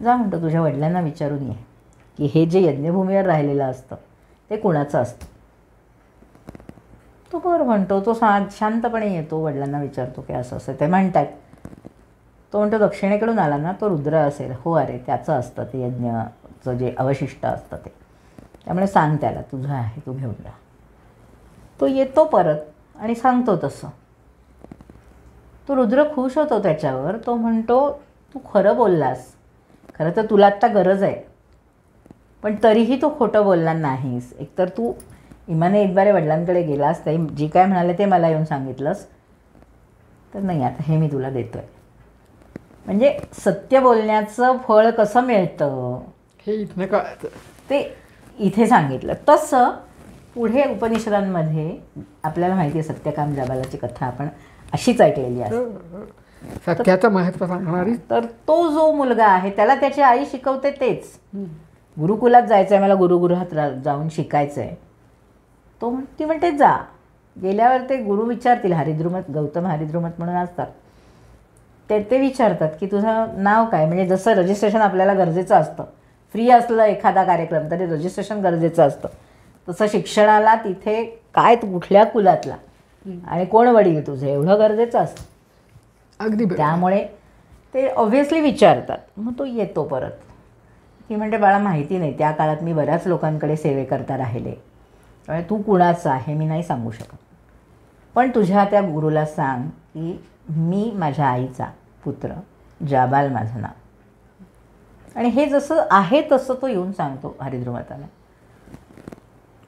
जा, म्हणतो तुझ्या वडिलांना विचारून ये की हे जे यज्ञभूमीवर राहिलेलं असतं ते कुणाचं असतं. तो बरं म्हणतो. तो शांतपणे येतो, वडिलांना विचारतो की असं असं ते म्हणतात. तो म्हणतो दक्षिणेकडून आला ना तो रुद्र असेल. हो अरे त्याचं असतं ते यज्ञचं जे अवशिष्ट असतं ते, त्यामुळे सांग त्याला तुझं आहे तू घेऊन जा. तो येतो परत आणि सांगतो तसं. तो रुद्र खुश होतो त्याच्यावर. तो म्हणतो तू खरं बोललास, खरं तर तुला आत्ता गरज आहे, पण तरीही तू खोटं बोलला नाहीस. एकतर तू इमाने इतबारे वडिलांकडे गेलास, ते जे काय म्हणाले ते मला येऊन सांगितलंस, तर नाही आता हे मी तुला देतो आहे. म्हणजे सत्य बोलण्याचं फळ कसं मिळतं हे इथनं कळतं. ते इथे सांगितलं. तसं पुढे उपनिषदांमध्ये आपल्याला माहिती आहे सत्यकाम जबालाची कथा आपण अशीच ऐकलेली आहे. सत्याचं महत्त्व सांगणारी. तर तो जो मुलगा आहे त्याला त्याची आई शिकवते तेच. गुरुकुलात जायचं आहे मला, गुरुगृहात जाऊन शिकायचं आहे. ती म्हणते जा. गेल्यावर ते गुरु विचारतील, हरिद्रुमत गौतम हरिद्रुमत म्हणून असतात ते विचारतात की तुझं नाव काय. म्हणजे जसं रजिस्ट्रेशन आपल्याला गरजेचं असतं, फ्री असलं एखादा कार्यक्रम तरी रजिस्ट्रेशन गरजेचं असतं, तसं शिक्षणाला तिथे काय तू कुठल्या कुलातला आणि कोण वडील तुझे एवढं गरजेचं असतं. अगदी बरोबर. त्यामुळे ते ऑब्व्हियसली विचारतात. मग तो येतो परत. ती म्हणते बाळा माहिती नाही, त्या काळात मी बऱ्याच लोकांकडे सेवेकरता राहिले, त्यामुळे तू कुणाचं आहे मी नाही सांगू शकत, पण तुझ्या त्या गुरुला सांग की मी माझ्या आईचा पुत्र, जाबाल माझं नाव. आणि हे जसं आहे तसं तो येऊन सांगतो हरिद्रुमताला.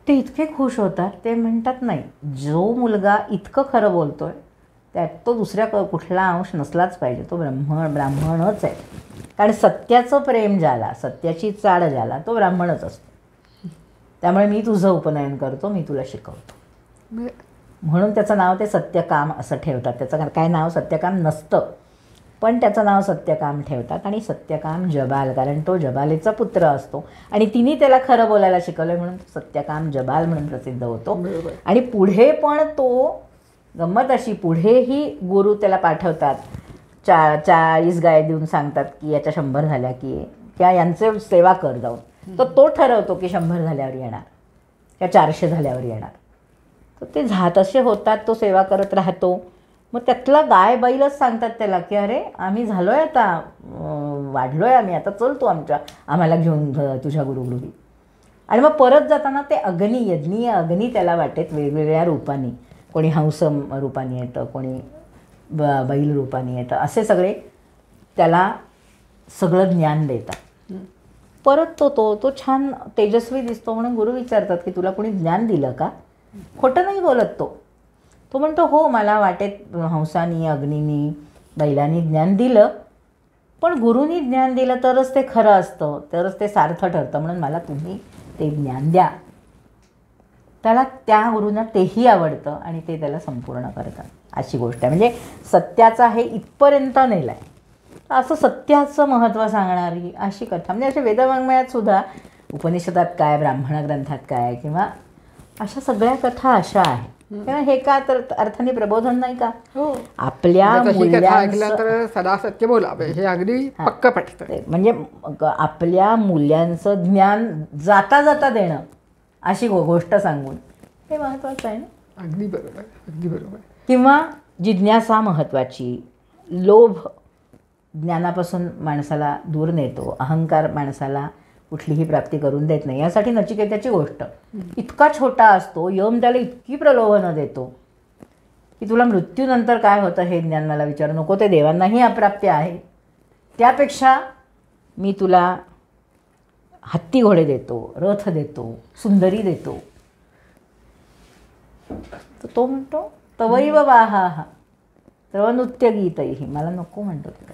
ते इतके खुश होतात. ते म्हणतात नाही, जो मुलगा इतकं खरं बोलतोय त्यात तो दुसऱ्या कुठला अंश नसलाच पाहिजे, तो ब्राह्मणच आहे. कारण सत्याचं प्रेम ज्याला, सत्याची चाड ज्याला, तो ब्राह्मणच असतो. त्यामुळे मी तुझं उपनयन करतो, मी तुला शिकवतो. म्हणून त्याचं नाव ते सत्यकाम असं ठेवतात. त्याचं काय नाव सत्यकाम नसतं, पण त्याचं नाव सत्यकाम ठेवतात. आणि सत्यकाम जबाल, कारण तो जबालेचा पुत्र असतो आणि तिने त्याला खरं बोलायला शिकवलं म्हणून सत्यकाम जबाल म्हणून प्रसिद्ध होतो. आणि पुढे पण तो गंमत अशी, पुढेही गुरु त्याला पाठवतात. 40 गाय देऊन सांगतात की याच्या 100 झाल्या की त्या यांचे सेवा कर जाऊन. तर तो ठरवतो की 100 झाल्यावर येणार त्या 400 झाल्यावर येणार. तर ते तसे होतात. तो सेवा करत राहतो. मग त्यातला गाय बैलच सांगतात त्याला की अरे आम्ही झालो आहे आता, वाढलो आहे आम्ही, आता चलतो आम्हाला घेऊन तुझ्या गुरुगृही. आणि मग परत जाताना ते अग्नी, यज्ञीय अग्नी त्याला वाटेत वेगवेगळ्या रूपाने, कोणी हंस रूपाने येतं, कोणी बैल रूपाने येतं, असे सगळे त्याला सगळं ज्ञान देतात. परत तो छान तेजस्वी दिसतो म्हणून गुरु विचारतात की तुला कोणी ज्ञान दिलं का. खोटं नाही बोलत तो म्हणतो हो मला वाटेत हंसानी, अग्नीनी, बैलांनी ज्ञान दिलं, पण गुरुनी ज्ञान दिलं तरच ते खरं असतं, तरच ते सार्थ ठरतं, म्हणून मला तुम्ही ते ज्ञान द्या. त्याला त्या गुरुंना तेही आवडतं आणि ते त्याला संपूर्ण करतात. अशी गोष्ट आहे. म्हणजे सत्याचा हे इथपर्यंत नेलं आहे. असं सत्याचं महत्त्व सांगणारी अशी कथा. म्हणजे अशा वेदवाङ्मयात सुद्धा, उपनिषदात काय, ब्राह्मण ग्रंथात काय, किंवा अशा सगळ्या कथा अशा आहेत. तेव्हा हे का तर अर्थाने प्रबोधन नाही का. आपल्या ऐकल्यानंतर सदा सत्य बोलावे हे अगदी पक्क पटतं. म्हणजे आपल्या मूल्यांचं ज्ञान जाता जाता देणं अशी गोष्ट सांगून हे महत्त्वाचं आहे ना. अगदी बरोबर, अगदी बरोबर. किंवा जिज्ञासा महत्त्वाची. लोभ ज्ञानापासून माणसाला दूर नेतो, अहंकार माणसाला कुठलीही प्राप्ती करून देत नाही. यासाठी नचिकेताची गोष्ट इतका छोटा असतो, यम त्याला इतकी प्रलोभनं देतो की तुला मृत्यूनंतर काय होतं हे ज्ञान मला विचारू नको, ते देवांनाही अप्राप्य आहे. त्यापेक्षा मी तुला हत्ती घोडे देतो, रथ देतो, सुंदरी देतो. तर तो म्हणतो तवैव वाहा तव नृत्य गीतही. मला नको म्हणतो ते.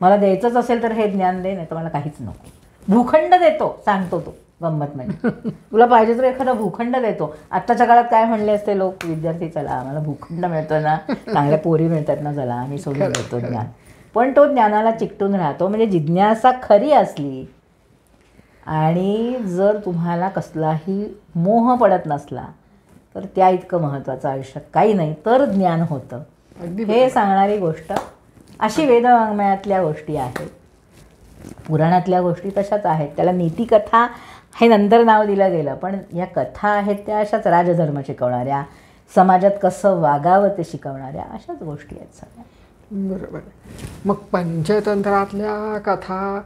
मला द्यायचंच असेल तर हे ज्ञान दे, नाही तर मला काहीच नको. भूखंड देतो, सांगतो तो. गंमत म्हणजे तुला पाहिजे तर एखादा भूखंड देतो. आत्ताच्या काळात काय म्हणले असते लोक, विद्यार्थी चला आम्हाला भूखंड मिळतो ना, चांगल्या पोरी मिळतात ना, चला आम्ही सोडून देतो ज्ञान. पण तो ज्ञानाला चिकटून राहतो. म्हणजे जिज्ञासा खरी असली आणि जर तुम्हाला कसलाही मोह पडत नसला तर त्या इतकं महत्त्वाचं आयुष्यात काही नाही. तर ज्ञान होतं. अगदी हे सांगणारी गोष्ट. अशी वेदवाङ्मयातल्या गोष्टी आहेत. पुराणातल्या गोष्टी तशाच आहेत. त्याला नीतिकथा हे नंतर नाव दिलं गेलं, पण या कथा आहेत त्या अशाच राजधर्म शिकवणाऱ्या, समाजात कसं वागावं ते शिकवणाऱ्या अशाच गोष्टी आहेत सगळ्या. बरोबर. मग पंचतंत्रातल्या कथा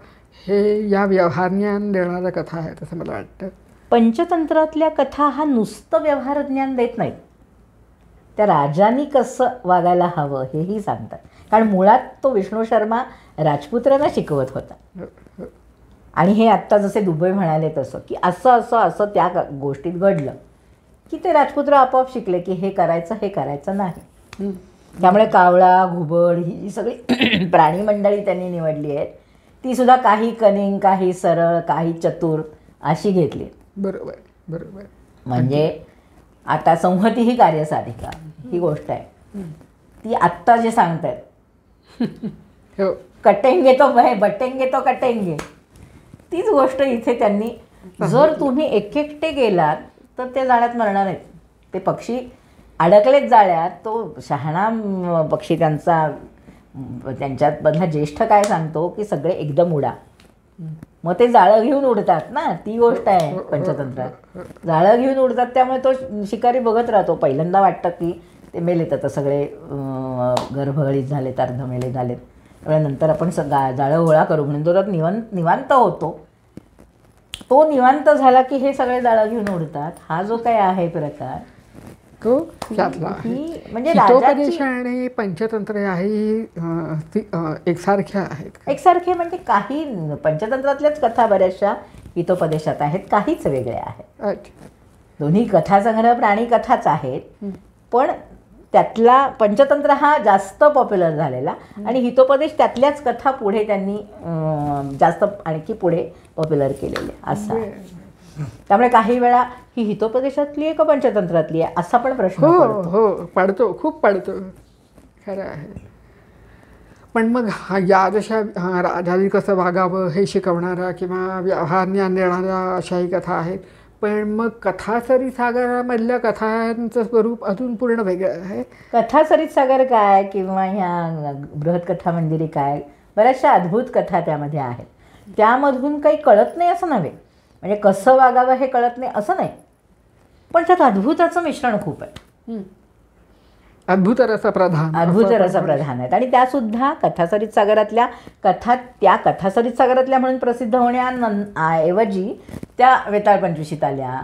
हे या व्यवहारज्ञान देणाऱ्या कथा आहेत असं मला वाटतं. पंचतंत्रातल्या कथा हा नुसतं व्यवहार ज्ञान देत नाहीत, त्या राजांनी कसं वागायला हवं हेही सांगतात. कारण मुळात तो विष्णू शर्मा राजपुत्रांना शिकवत होता. आणि हे आत्ता जसे दुबई म्हणाले तसं की असं असं असं त्या गोष्टीत घडलं की ते राजपुत्र आपोआप शिकले की हे करायचं हे करायचं नाही. त्यामुळे कावळा, घुबड ही जी सगळी प्राणी मंडळी त्यांनी निवडली आहेत ती सुद्धा काही कनिंग, काही सरळ, काही चतुर अशी घेतली. बरोबर बरोबर. म्हणजे आता संहती ही कार्यसाधिका ही गोष्ट आहे, ती आत्ता जे सांगतायत हो, कटेंगे तो बटेंगे तो कटेंगे, तीच गोष्ट इथे त्यांनी, जर तुम्ही एकटे गेलात तर ते जाळ्यात मरणार नाहीत. ते पक्षी अडकलेत जाळ्यात, तो शहाणा पक्षी त्यांच्यामधला ज्येष्ठ काय सांगतो की सगळे एकदम उडा, मग ते जाळं घेऊन उडतात ना, ती गोष्ट आहे पंचतंत्रात. जाळं घेऊन उडतात त्यामुळे तो शिकारी बघत राहतो. पहिल्यांदा वाटतं की ते मेलेत आता सगळे, गर्भगळीत झालेत, अर्धमेले झालेत, त्यामुळे नंतर आपण जाळं गोळा करू म्हणून तो निवांत होतो. तो निवांत झाला की हे सगळे जाळं घेऊन उडतात. हा जो काही आहे प्रकार तो त्यातला म्हणजे हितोपदेश आणि पंचतंत्र आहे ती एकसारख्या आहेत. एकसारखे म्हणजे काही पंचतंत्रातल्याच कथा बऱ्याचशा हितोपदेशात आहेत, काहीच वेगळ्या आहेत. दोन्ही कथासंग्रह प्राणी कथाच आहेत, पण त्यातला पंचतंत्र हा जास्त पॉप्युलर झालेला आणि हितोपदेश त्यातल्याच कथा पुढे त्यांनी जास्त आणखी पुढे पॉप्युलर केलेले असं आहे. त्यामुळे काही वेळा ही हितोपदेशातली आहे का पंचतंत्रातली आहे असा पण प्रश्न पडतो, खूप पडतो, खरं आहे. पण मग या जशा राजाने कसं वागावं हे शिकवणाऱ्या किंवा व्यवहार ज्ञान देणाऱ्या अशाही कथा आहेत. पण मग कथासरी सागरामधल्या कथांचं स्वरूप अजून पूर्ण वेगळं आहे. कथासरीत सागर काय किंवा ह्या बृहत कथा मंदिरी काय, बऱ्याचशा अद्भुत कथा त्यामध्ये आहेत. त्यामधून काही कळत नाही असं नव्हे, म्हणजे कसं वागावं हे कळत नाही असं नाही, पण त्यात अद्भुताचं मिश्रण खूप आहे. अद्भुत रसप्रधान आहेत. आणि त्यासुद्धा कथासरीत सागरातल्या कथा, त्या कथासरीत सागरातल्या म्हणून प्रसिद्ध होण्याऐवजी त्या वेताळ पंचविशीत आल्या,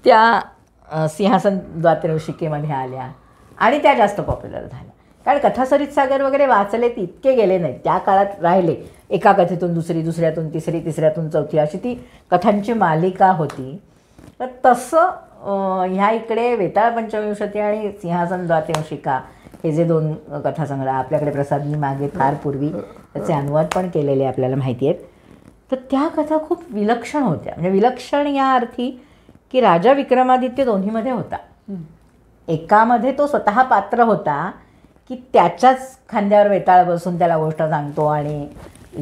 त्या सिंहासन द्वादशिकेमध्ये आल्या आणि त्या जास्त पॉप्युलर झाल्या. कारण कथासरीत सागर वगैरे वाचले इतके गेले नाहीत, त्या काळात राहिले. एका कथेतून दुसरी, दुसऱ्यातून तिसरी, तिसऱ्यातून चौथी अशी ती कथांची मालिका होती. तर तसं ह्या इकडे वेताळ पंचविंशती आणि सिंहासन द्वादशिका हे जे दोन कथासंग्रह आपल्याकडे प्रसादनी मागे फार पूर्वी त्याचे अनुवाद पण केलेले आपल्याला माहिती आहेत. तर त्या कथा खूप विलक्षण होत्या. म्हणजे विलक्षण या अर्थी की राजा विक्रमादित्य दोन्हीमध्ये होता. एकामध्ये तो स्वतः पात्र होता की त्याच्याच खांद्यावर वेताळ बसून त्याला गोष्ट सांगतो आणि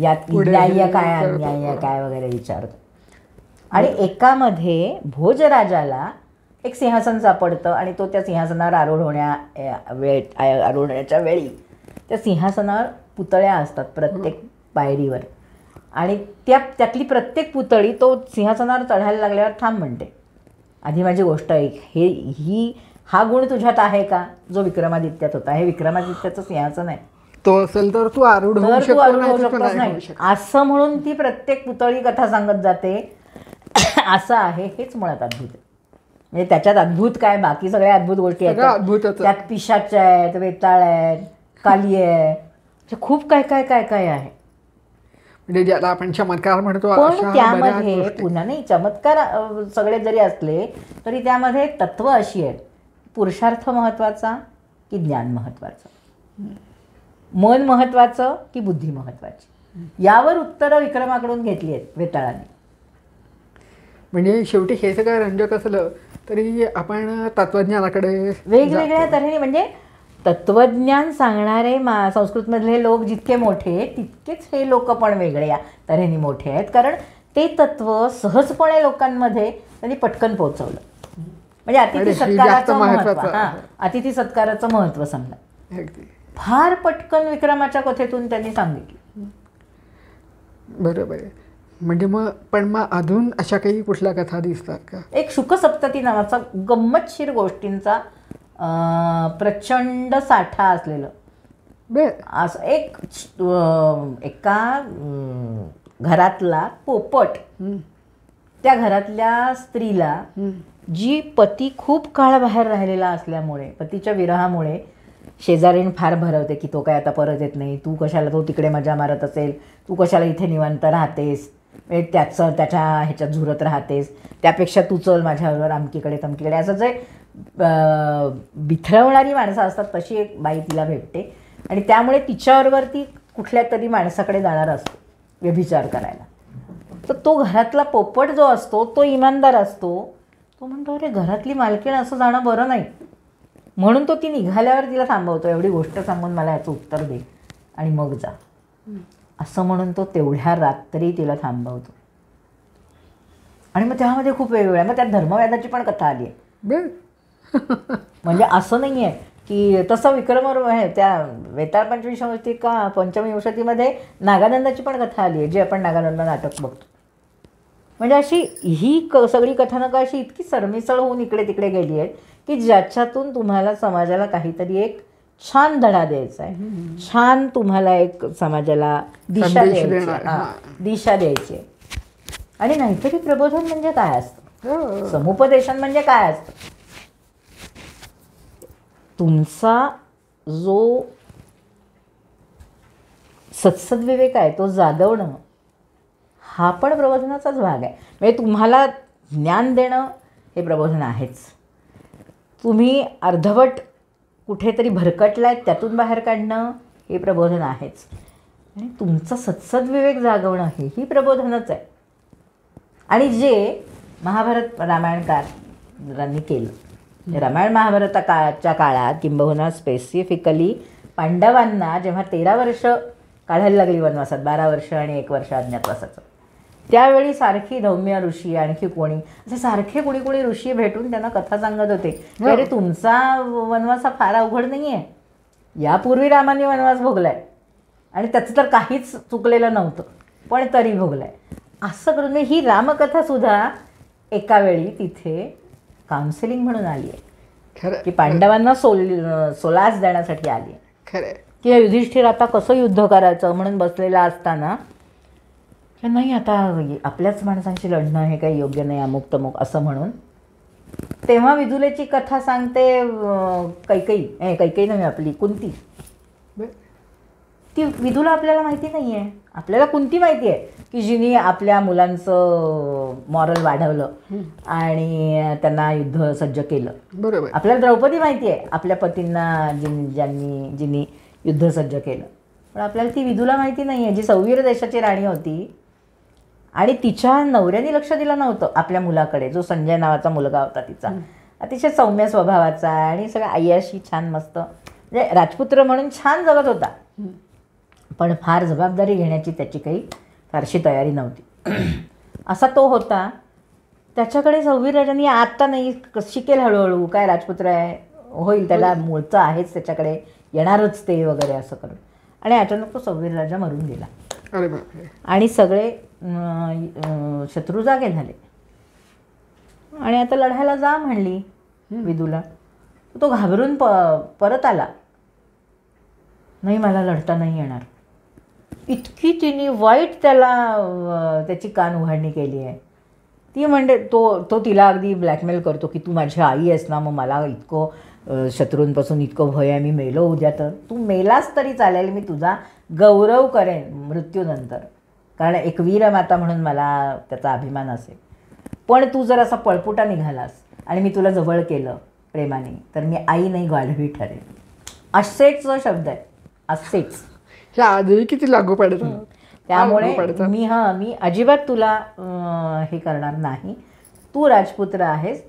यात न्याय्य काय अन्याय्य काय वगैरे विचारतो. आणि एकामध्ये भोजराजाला एक सिंहासन सापडतं आणि तो त्या सिंहासनावर आरोढण्याच्या वेळी त्या सिंहासनावर पुतळ्या असतात प्रत्येक पायरीवर, आणि त्यातली प्रत्येक पुतळी तो सिंहासनावर चढायला लागल्यावर थांब म्हणते, आधी माझी गोष्ट ऐक, हा गुण तुझ्यात आहे का जो विक्रमादित्यात होता. हे विक्रमादित्याचं सिंहासन आहे, तो असेल तर तू आरूढ होऊ शकतोस नाही असं म्हणून ती प्रत्येक पुतळी कथा सांगत जाते. असं आहे, हेच मुळात अद्भुत आहे. म्हणजे त्याच्यात अद्भुत काय, बाकी सगळ्या अद्भुत गोष्टी आहेत. त्यात पिशाच आहेत, वेताळ आहेत, काली आहे, खूप काय काय काय काय आहे. म्हणजे ज्याला आपण चमत्कार म्हणतो. पण त्यामध्ये पुन्हा नाही, चमत्कार सगळे जरी असले तरी त्यामध्ये तत्व अशी आहेत, पुरुषार्थ महत्त्वाचा की ज्ञान महत्त्वाचं, मन महत्त्वाचं की बुद्धी महत्त्वाची, यावर उत्तरं विक्रमाकडून घेतली आहेत वेताळाने. म्हणजे शेवटी हे सगळं रंजक असलं तरी आपण तत्वज्ञानाकडे वेगवेगळ्या तऱ्हेने, म्हणजे तत्वज्ञान सांगणारे संस्कृतमधले लोक जितके मोठे तितकेच हे लोक पण वेगळ्या तऱ्हेने मोठे आहेत. कारण ते तत्व सहजपणे लोकांमध्ये त्यांनी पटकन पोहोचवलं. म्हणजे अतिथी सत्काराचं महत्त्व, अतिथी सत्काराचं महत्त्व समजा. अगदी फार पटकन विक्रमाच्या कथेतून त्यांनी सांगितलं. बरोबर आहे. म्हणजे मग अजून अशा काही कुठल्या कथा दिसतात का? एक शुकसप्तती नावाचा गंमतशीर गोष्टींचा प्रचंड साठा असलेलं बर. असं एका घरातला पोपट त्या घरातल्या स्त्रीला, जी पती खूप काळ बाहेर राहिलेला असल्यामुळे, पतीच्या विरहामुळे शेजारीण फार भरवते की तो काय आता परत येत नाही, तू कशाला, तो तिकडे मजा मारत असेल, तू कशाला इथे निवांत राहतेस, त्याच्या ह्याच्यात झुरत राहतेस, त्यापेक्षा तू चल माझ्याबरोबर अमकीकडे तमकीकडे, असं जे बिथरवणारी माणसं असतात तशी एक बाई तिला भेटते. आणि त्यामुळे तिच्याबरोबर ती कुठल्या तरी माणसाकडे जाणार असतो व्यभिचार करायला. तर तो घरातला पोपट जो असतो तो इमानदार असतो. तो म्हणतो अरे घरातली मालकीण असं जाणं बरं नाही, म्हणून तो ती निघाल्यावर तिला थांबवतो, एवढी गोष्ट सांगून मला याचं उत्तर दे आणि मग जा, असं म्हणून तो तेवढ्या रात्री तिला थांबवतो. आणि मग त्यामध्ये खूप वेगवेगळ्या, मग त्यात धर्मव्याधाची पण कथा आली आहे. बर. म्हणजे असं नाही आहे की तसं विक्रमवर आहे, त्या वेताळ पंचमी का पंचमी औषधीमध्ये नागानंदाची पण कथा आली आहे, जी आपण नागानंद नाटक बघतो. म्हणजे अशी ही सगळी कथानकं अशी इतकी सरमिसळ होऊन इकडे तिकडे गेली आहेत की ज्याच्यातून तुम्हाला समाजाला काहीतरी एक छान धडा द्यायचा आहे, छान तुम्हाला एक समाजाला दिशा द्यायची आहे. आणि नाहीतरी प्रबोधन म्हणजे काय असतं, समुपदेशन म्हणजे काय असतं, तुमचा जो सत्सद्विवेक आहे तो जागवणं हा पण प्रबोधनाचाच भाग आहे. म्हणजे तुम्हाला ज्ञान देणं हे प्रबोधन आहेच. तुम्ही अर्धवट कुठेतरी भरकटलाय त्यातून बाहेर काढणं हे प्रबोधन आहेच. आणि तुमचा सत्सद्विवेक जागवणं हेही प्रबोधनच आहे. आणि जे महाभारत रामायणकारांनी केलं, रामायण महाभारताच्या काळात किंबहुना स्पेसिफिकली पांडवांना जेव्हा 13 वर्ष काढायला लागली वनवासात, 12 वर्ष आणि 1 वर्ष अज्ञातवासाचं, त्यावेळी सारखी धौम्य ऋषी, आणखी कोणी असे सारखे कोणी कोणी ऋषी भेटून त्यांना कथा सांगत होते की अरे तुमचा वनवास हा फार अवघड नाही आहे, यापूर्वी रामाने वनवास भोगलाय आणि त्याचं तर काहीच चुकलेलं नव्हतं पण तरी भोगलाय. असं करून ही रामकथासुद्धा एका वेळी तिथे काउन्सिलिंग म्हणून आली आहे. खरं की पांडवांना सोलास देण्यासाठी आली आहे. खरं की युधिष्ठिर आता कसं युद्ध करायचं म्हणून बसलेला असताना नाही आता आपल्याच माणसांशी लढणं हे काही योग्य नाही, अमुक तमुक असं म्हणून तेव्हा विदुलेची कथा सांगते कैकेयी नव्हे आपली कुंती. ती विदूला आपल्याला माहिती नाही आहे, आपल्याला कुंती माहिती आहे की जिने आपल्या मुलांचं मॉरल वाढवलं आणि त्यांना युद्ध सज्ज केलं. बरोबर. आपल्याला द्रौपदी माहिती आहे आपल्या पतींना जिनी युद्ध सज्ज केलं. पण आपल्याला ती विदूला माहिती नाही आहे, जी सौवीर देशाची राणी होती आणि तिच्या नवऱ्याने लक्ष दिलं नव्हतं आपल्या मुलाकडे, जो संजय नावाचा मुलगा होता तिचा, अतिशय सौम्य स्वभावाचा आणि सगळं आय्याशी छान मस्त म्हणजे राजपुत्र म्हणून छान जगत होता, पण फार जबाबदारी घेण्याची त्याची काही फारशी तयारी नव्हती. असा तो होता. त्याच्याकडे सौवीर राजांनी आत्ता नाही शिकेल हळूहळू, काय राजपुत्र आहे, होईल, त्याला मूळचं आहेच, त्याच्याकडे येणारच ते वगैरे असं करून. आणि अचानक तो सौवीर राजा मरून गेला. अरे बापरे. आणि सगळे शत्रू जागे झाले आणि आता लढायला जा म्हणली विदूला. तो घाबरून परत आला, नाही मला लढता नाही येणार. इतकी तिने वाईट त्याची कान उघडणी केली आहे. ती म्हणजे तो तिला अगदी ब्लॅकमेल करतो की तू माझी आई आहेस ना, मग मला इतकं शत्रूंपासून इतकं भय आहे, मी मेलो उद्या तर, तू मेलास तरी चालेल, मी तुझा गौरव करेन मृत्यूनंतर, कारण एक वीरमाता म्हणून मला त्याचा अभिमान असेल. पण तू जर असा पळपुटा निघालास आणि मी तुला जवळ केलं प्रेमाने तर मी आई नाही गाढवी ठरेल. असेच शब्द आहेत, असेच. ह्या आजही किती लागू पडतात. त्यामुळे मी अजिबात तुला हे करणार नाही. तू राजपुत्र आहेस,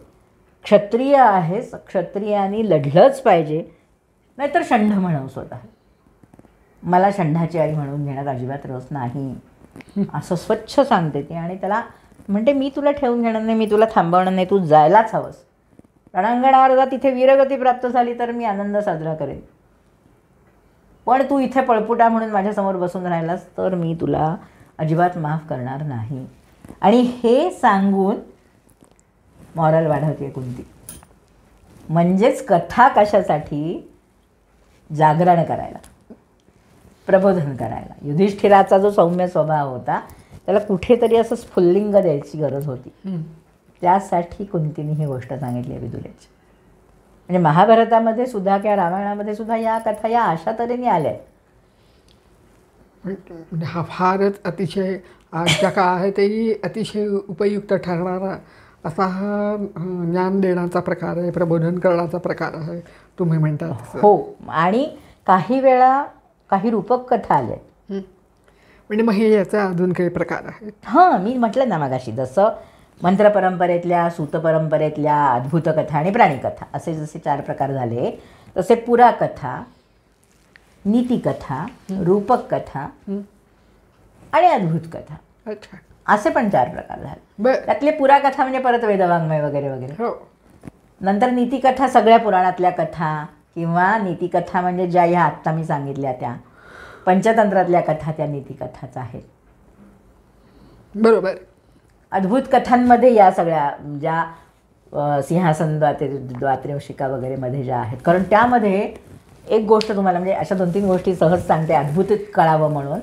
क्षत्रिय आहेस, क्षत्रियानी लढलंच पाहिजे, नाहीतर षंढ म्हणव स्वतः. मला षंढाची आई म्हणून घेण्यात अजिबात रस नाही असं स्वच्छ सांगते ती. आणि त्याला म्हणते मी तुला ठेवून घेणार नाही, मी तुला थांबवणार नाही, तू जायलाच हवंस. रणांगणावर जर तिथे वीरगती प्राप्त झाली तर मी आनंद साजरा करेन, पण तू इथे पळपुटा म्हणून माझ्यासमोर बसून राहिलास तर मी तुला अजिबात माफ करणार नाही. आणि हे सांगून मॉरल वाढवते कुंती. म्हणजेच कथा कशासाठी? जागरण करायला, प्रबोधन करायला. युधिष्ठिराचा जो सौम्य स्वभाव होता त्याला कुठेतरी असं स्फुल्लिंग द्यायची गरज होती. त्यासाठी कुंतीने ही गोष्ट सांगितली आहे विदुरेची. म्हणजे महाभारतामध्ये सुद्धा किंवा रामायणामध्ये सुद्धा या कथा या अशा तऱ्हेने आल्या आहेत. म्हणजे हा फारच अतिशय आजच्या काळातही अतिशय उपयुक्त ठरणारा असा हा ज्ञान देण्याचा प्रकार आहे, प्रबोधन करण्याचा प्रकार आहे तुम्ही म्हणता तसं. हो. आणि काही वेळा काही रूपक कथा आल्या आहेत. म्हणजे मग हे याचा अजून काही प्रकार आहेत? हां, मी म्हटलं ना मगाशी, जसं मंत्र परंपरेतल्या, सूत परंपरेतल्या अद्भुत कथा आणि प्राणीकथा असे जसे 4 प्रकार झाले, तसे पुराकथा, नीतिकथा, रूपक कथा आणि अद्भुत कथा अच्छा, असे पण 4 प्रकार झाले. बरं. त्यातले पुराकथा म्हणजे परत वेदवाङ्मय वगैरे वगैरे. हो. नंतर नीतिकथा सगळ्या पुराणातल्या कथा, किंवा नीतिकथा म्हणजे ज्या ह्या आत्ता मी सांगितल्या त्या पंचतंत्रातल्या कथा त्या नीतिकथाच आहेत. बरोबर. अद्भुत कथांमध्ये या सगळ्या ज्या सिंहासन द्वात्रिंशिका वगैरे मध्ये ज्या आहेत, कारण त्यामध्ये एक गोष्ट तुम्हाला म्हणजे अशा 2-3 गोष्टी सहज सांगते अद्भुत कळावं म्हणून,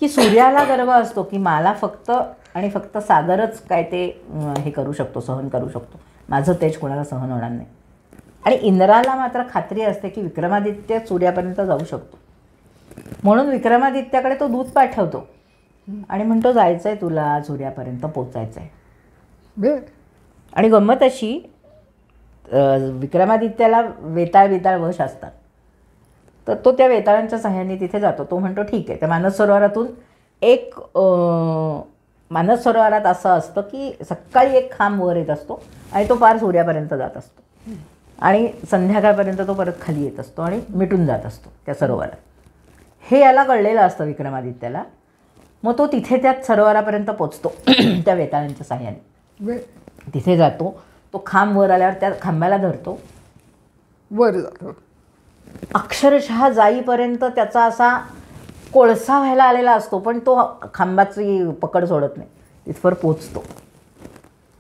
की सूर्याला गर्व असतो की मला फक्त आणि फक्त सागरच काय ते हे करू शकतो, सहन करू शकतो, माझं तेज कोणाला सहन होणार नाही. आणि इंद्राला मात्र खात्री असते की विक्रमादित्य सूर्यापर्यंत जाऊ शकतो. म्हणून विक्रमादित्याकडे तो दूत पाठवतो आणि म्हणतो जायचं आहे तुला, सूर्यापर्यंत पोचायचं आहे. बरं. आणि गंमत अशी, विक्रमादित्याला वेताळ वश असतात, तर तो त्या वेताळांच्या सहाय्याने तिथे जातो. तो म्हणतो ठीक आहे. त्या मानस सरोवरातून मानस सरोवरात असं असतं की सकाळी एक खांब वर येत असतो आणि तो पार सूर्यापर्यंत जात असतो आणि संध्याकाळपर्यंत तो परत खाली येत असतो आणि मिटून जात असतो त्या सरोवरात. हे याला कळलेलं असतं विक्रमादित्याला. मग तो तिथे त्या सरोवरापर्यंत पोचतो त्या वेताळांच्या सहाय्याने. बरं. तिथे जातो. तो खांब वर आल्यावर त्या खांबाला धरतो, वर जातो. अक्षरशः जाईपर्यंत त्याचा असा कोळसा व्हायला आलेला असतो, पण तो खांबाची पकड सोडत नाही, तिथवर पोचतो.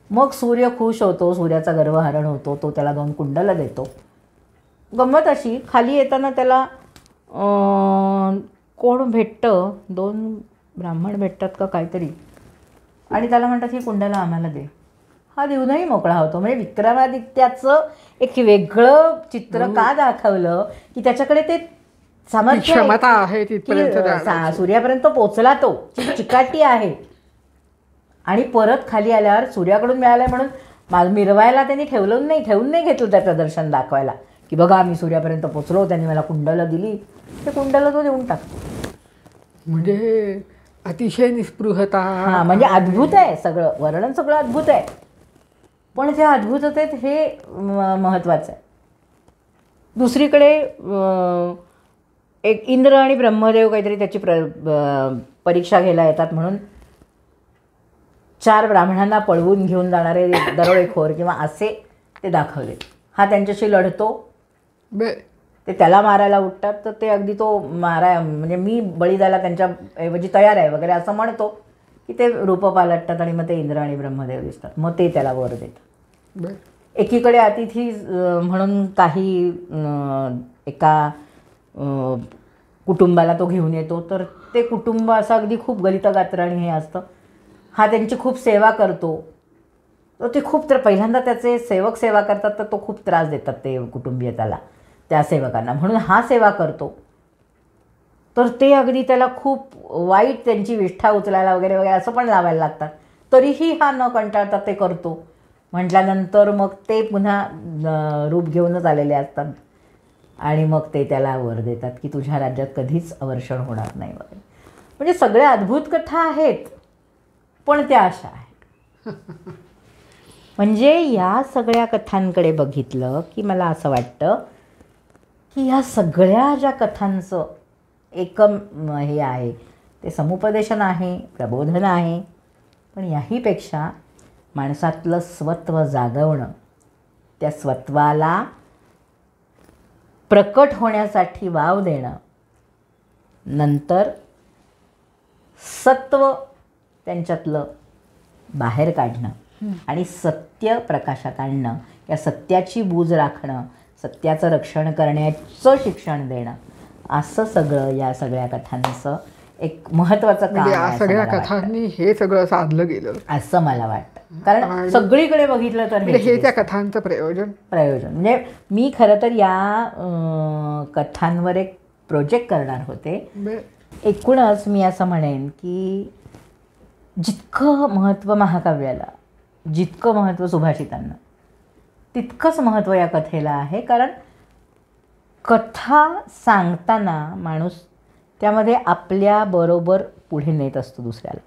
मग सूर्य खुश होतो, सूर्याचा गर्वहरण होतो, तो त्याला 2 कुंडलं देतो. गंमत अशी, खाली येताना त्याला कोण भेटतं, 2 ब्राह्मण भेटतात का काहीतरी, आणि त्याला म्हणतात ही कुंडलं आम्हाला दे. हा देऊनही मोकळा होतो. म्हणजे विक्रमादित्याचं एक वेगळं चित्र का दाखवलं की त्याच्याकडे ते सामर्थ्य क्षमता आहे तिथपर्यंत जाण्याची. सूर्यापर्यंत पोचला, तो चिकाटी आहे. आणि परत खाली आल्यावर सूर्याकडून मिळालंय म्हणून मिरवायला त्यांनी ठेवून नाही घेतलं त्याचं दर्शन दाखवायला की बघा मी सूर्यापर्यंत पोचलो, त्यांनी मला कुंडलं दिली. ते कुंडलं तो देऊन टाकतो. म्हणजे अतिशय निस्पृहता. हां, म्हणजे अद्भुत आहे सगळं, वर्णन सगळं अद्भुत आहे, पण त्या अद्भुततेत हे महत्त्वाचं आहे. दुसरीकडे एक इंद्र आणि ब्रह्मदेव काहीतरी त्याची परीक्षा घ्यायला येतात म्हणून 4 ब्राह्मणांना पळवून घेऊन जाणारे दरोडेखोर किंवा असे ते दाखवले. हा त्यांच्याशी लढतो, ते त्याला मारायला उठतात, तर ते अगदी तो म्हणजे मी बळी द्यायला त्यांच्याऐवजी तयार आहे वगैरे असं म्हणतो की ते रूप पालटतात आणि मग ते इंद्र आणि ब्रह्मदेव दिसतात. मग ते त्याला वर देतात. एकीकडे अतिथी म्हणून काही एका कुटुंबाला तो घेऊन येतो, तर ते कुटुंब असं अगदी खूप गलितगात्र आणि हे असतं. हा त्यांची खूप सेवा करतो, तर ते खूप पहिल्यांदा त्याचे सेवक सेवा करतात, तर तो खूप त्रास देतात ते कुटुंबीय त्या सेवकांना, म्हणून हा सेवा करतो. तर ते अगदी त्याला खूप वाईट त्यांची विष्ठा उचलायला वगैरे वगैरे असं पण लावायला लागतात, तरीही हा न कंटाळता ते करतो. म्हटल्यानंतर मग ते पुन्हा रूप घेऊनच आलेले असतात आणि मग ते त्याला वर देतात की तुझ्या राज्यात कधीच अवर्षण होणार नाही वगैरे. म्हणजे सगळ्या अद्भुत कथा आहेत, पण त्या अशा आहेत. म्हणजे या सगळ्या कथांकडे बघितलं की मला असं वाटतं की ह्या सगळ्या ज्या कथांचं एकम हे आहे ते समुपदेशन आहे, प्रबोधन आहे, पण याहीपेक्षा माणसातलं स्वत्व जागवणं, त्या स्वत्वाला प्रकट होण्यासाठी वाव देणं, नंतर सत्व त्यांच्यातलं बाहेर काढणं आणि सत्य प्रकाशात आणणं, या सत्याची बूज राखणं, सत्याचं रक्षण करण्याचं शिक्षण देणं, असं सगळं या सगळ्या कथांचं एक महत्त्वाचं काम म्हणजे आहे या असं सगळ्या मला वाटतं. कथांनी हे सगळं साधलं गेलं. असं मला वाटतं, कारण सगळीकडे बघितलं तर म्हणजे हे हेच त्या कथांचं प्रयोजन. म्हणजे मी खरं तर या कथांवर एक प्रोजेक्ट करणार होते. बरं. एकूणच मी असं म्हणेन की जितकं महत्त्व महाकाव्याला, जितकं महत्त्व सुभाषितांना, तितकंच महत्त्व या कथेला आहे. कारण कथा सांगताना माणूस त्यामध्ये आपल्याबरोबर पुढे नेत असतो दुसऱ्याला.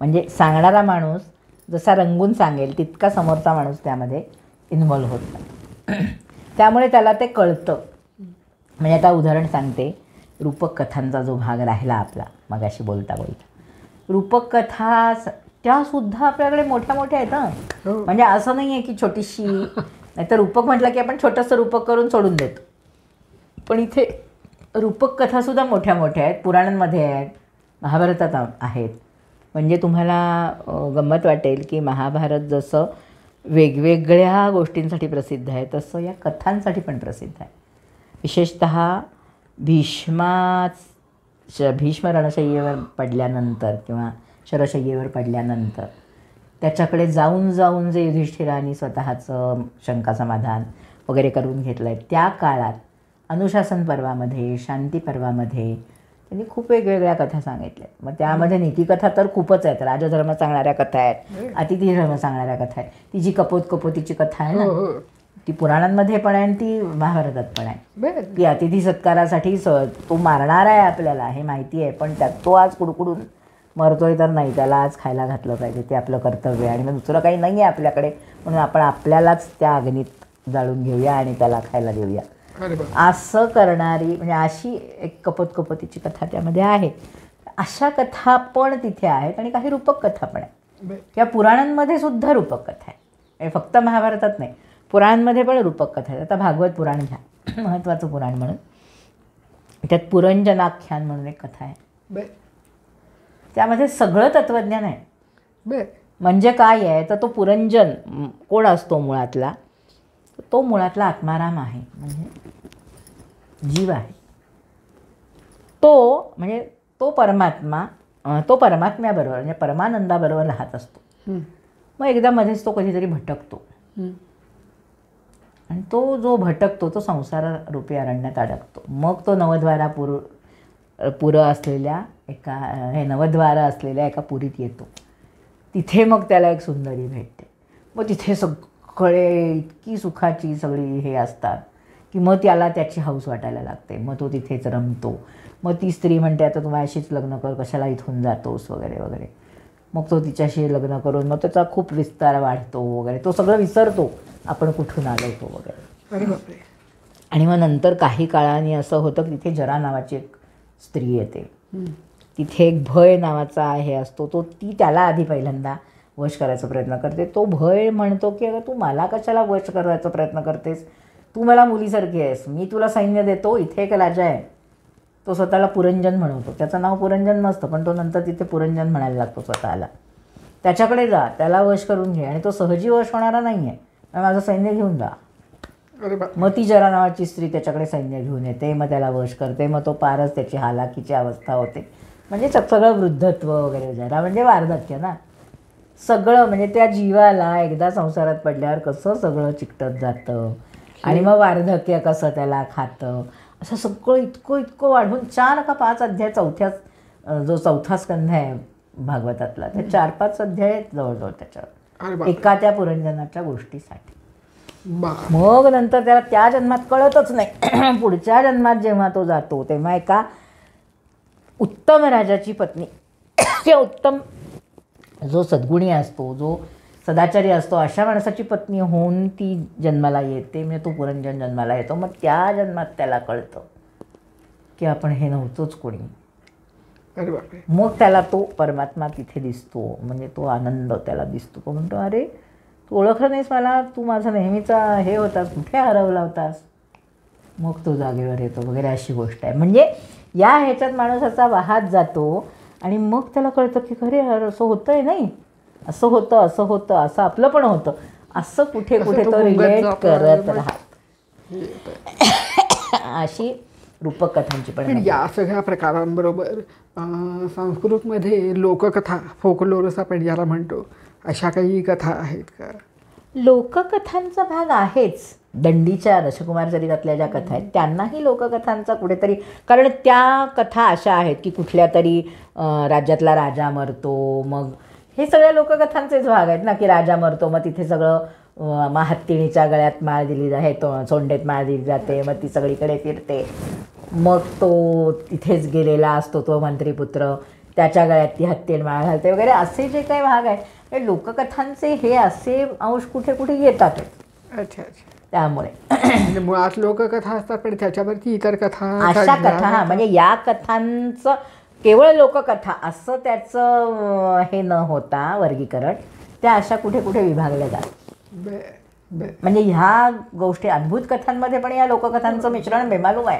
म्हणजे सांगणारा माणूस जसा रंगून सांगेल तितका समोरचा माणूस त्यामध्ये इन्व्हॉल्व्ह होत नाही. त्यामुळे त्याला ते कळतं. म्हणजे आता उदाहरण सांगते, रूपक कथांचा जो भाग राहिला आपला मगाशी बोलता बोलता, रूपक कथा त्यासुद्धा आपल्याकडे मोठ्या मोठ्या आहेत हं. हो. म्हणजे असं नाही आहे की छोटीशी, नाहीतर रूपक म्हटलं की आपण छोटंसं रूपक करून सोडून देतो. पण इथे रूपक कथासुद्धा मोठ्या मोठ्या आहेत, पुराणांमध्ये आहेत, महाभारतात आहेत. म्हणजे तुम्हाला गंमत वाटेल की महाभारत जसं वेगवेगळ्या गोष्टींसाठी प्रसिद्ध आहे तसं या कथांसाठी पण प्रसिद्ध आहे. विशेषतः भीष्म रणशय्येवर पडल्यानंतर किंवा शरशय्येवर पडल्यानंतर त्याच्याकडे जाऊन जाऊन जे युधिष्ठिराने स्वतःचं शंकासमाधान वगैरे करून घेतलं आहे, त्या काळात अनुशासन पर्वामध्ये, शांती पर्वामध्ये त्यांनी खूप वेगवेगळ्या कथा सांगितल्या. मग त्यामध्ये नीतिकथा तर खूपच आहेत, राजधर्म सांगणाऱ्या कथा आहेत, अतिथीधर्म सांगणाऱ्या कथा आहेत. ती जी कपोतीची कथा आहे हो, ना, हो. ती पुराणांमध्ये पण आहे आणि ती महाभारतात पण आहे. बरं. की अतिथी सत्कारासाठी तो मारणार आहे आपल्याला हे माहिती आहे, पण त्यात तो आज कुडकुडून मरतोय तर नाही, त्याला आज खायला घातलं पाहिजे, ते आपलं कर्तव्य आहे. आणि मग दुसरं काही नाही आहे आपल्याकडे, म्हणून आपण आपल्यालाच त्या अग्नीत जाळून घेऊया आणि त्याला खायला देऊया, अरे बाप. असं करणारी म्हणजे अशी एक कपोतीची कथा त्यामध्ये आहे. अशा कथा पण तिथे आहेत आणि काही रूपक कथा पण आहेत. बरं. किंवा पुराणांमध्ये सुद्धा रूपक कथा आहे. म्हणजे फक्त महाभारतात नाही, पुराणांमध्ये पण रूपक कथा आहेत. आता भागवत पुराण घ्या, महत्त्वाचं पुराण म्हणून. त्यात पुरंजनाख्यान म्हणून एक कथा आहे. बरं. त्यामध्ये सगळं तत्त्वज्ञान आहे. बरं. म्हणजे काय आहे तर तो पुरंजन कोण असतो मुळातला, तो मुळातला आत्माराम आहे, म्हणजे जीव आहे. तो म्हणजे तो परमात्मा, तो परमात्म्याबरोबर म्हणजे परमानंदाबरोबर राहत असतो. मग एकदा मध्येच तो कधीतरी भटकतो आणि तो जो भटकतो तो संसाररूपी अरण्यात अडकतो. मग तो नवद्वार असलेल्या एका पुरीत येतो. तिथे मग त्याला एक सुंदरी भेटते. मग तिथे सगळे इतकी सुखाची सगळी हे असतात की मग त्याला त्याची हौस वाटायला लागते. मग तो तिथेच रमतो. मग ती स्त्री म्हणते आता तू माझ्याशीच लग्न कर, कशाला इथून जातोस वगैरे वगैरे. मग तो तिच्याशी लग्न करून मग त्याचा खूप विस्तार वाढतो वगैरे. तो सगळं विसरतो आपण कुठून आलो तो वगैरे. अरे बापरे. आणि मग नंतर काही काळाने असं होतं की तिथे जरा नावाची एक स्त्री येते. तिथे एक भय नावाचा हे असतो, ती त्याला आधी पहिल्यांदा वश करायचा प्रयत्न करते. तो भय म्हणतो की अगं तू मला कशाला वश करायचा प्रयत्न करतेस, तू मला मुलीसारखी आहेस, मी तुला सैन्य देतो, इथे एक राजा आहे. तो स्वतःला पुरंजन म्हणवतो. त्याचं नाव पुरंजन नसतं, पण तो नंतर तिथे पुरंजन म्हणायला लागतो स्वतःला. त्याच्याकडे जा, त्याला वश करून घे. आणि तो सहजी वश होणारा नाही आहे, माझं सैन्य घेऊन जा. अरे बाप. मग ती जरा नावाची स्त्री त्याच्याकडे सैन्य घेऊन येते. मग त्याला वश करते. मग तो पारच त्याची हालाकीची अवस्था होते. म्हणजे सगळं वृद्धत्व वगैरे जरा म्हणजे वार्धक्य ना सगळं. म्हणजे त्या जीवाला एकदा संसारात पडल्यावर कसं सगळं चिकटत जातं आणि मग वार्धक्य कसं त्याला खातं, असं सगळं इतकं वाढून 4 का 5 अध्याय जो चौथा स्कंध आहे भागवतातला, ते 4-5 अध्याय आहेत जवळजवळ त्याच्यावर अरे बाप. एका त्या पुरंजनाच्या गोष्टीसाठी. बा. मग नंतर त्याला त्या जन्मात कळतच नाही. पुढच्या जन्मात जेव्हा तो जातो तेव्हा एका उत्तम राजाची पत्नी, त्या उत्तम जो सद्गुणी असतो, जो सदाचारी असतो, अशा माणसाची पत्नी होऊन ती जन्माला येते. म्हणजे तो पुरंजन जन्माला येतो. मग त्या जन्मात त्याला कळतं की आपण हे नव्हतोच कोणी. अरे बापरे. मग त्याला तो परमात्मा तिथे दिसतो. म्हणजे तो आनंद त्याला दिसतो. तो म्हणतो अरे तू ओळखलं नाहीस मला, तू माझा नेहमीचा हे होतास, कुठे हरवला होतास. मग तो जागेवर येतो वगैरे अशी गोष्ट आहे. म्हणजे या ह्याच्यात माणूस असा वाहत जातो आणि मग त्याला कळतं की खरे असं होतंय, नाही असं होतं, असं होतं, असं आपलं पण होतं, असं कुठे कुठे तो रिलेट करत राहत. अशी रूपकथांची पण या सगळ्या प्रकारांबरोबर संस्कृतमध्ये लोककथा, फोकलोरस आपण ज्याला म्हणतो, अशा काही कथा आहेत का? लोककथांचा भाग आहेच. दंडीच्या दशकुमार चरितातल्या ज्या कथा आहेत त्यांनाही लोककथांचा कुठेतरी, कारण त्या कथा अशा आहेत की कुठल्या तरी राज्यातला राजा मरतो, मग हे सगळ्या लोककथांचेच भाग आहेत ना, की राजा मरतो, मग तिथे सगळं मग हत्तीणीच्या गळ्यात माळ दिली जाते, सोंडेत माळ दिली जाते, मग ती सगळीकडे फिरते, मग तो तिथेच गेलेला असतो तो मंत्रीपुत्र, त्याच्या गळ्यात ती हत्तीण माळ घालते वगैरे, असे जे काही भाग आहेत हे लोककथांचे हे असे अंश कुठे कुठे येतात. अच्छा अच्छा. त्यामुळे म्हणजे मुळात लोककथा असतात, पण त्याच्यावरती इतर कथा, अशा कथा, म्हणजे या कथांचं केवळ लोककथा असं त्याचं हे न होता वर्गीकरण, त्या अशा कुठे कुठे विभागल्या जातात. म्हणजे ह्या गोष्टी अद्भुत कथांमध्ये पण या लोककथांचं मिश्रण बेमालूम आहे.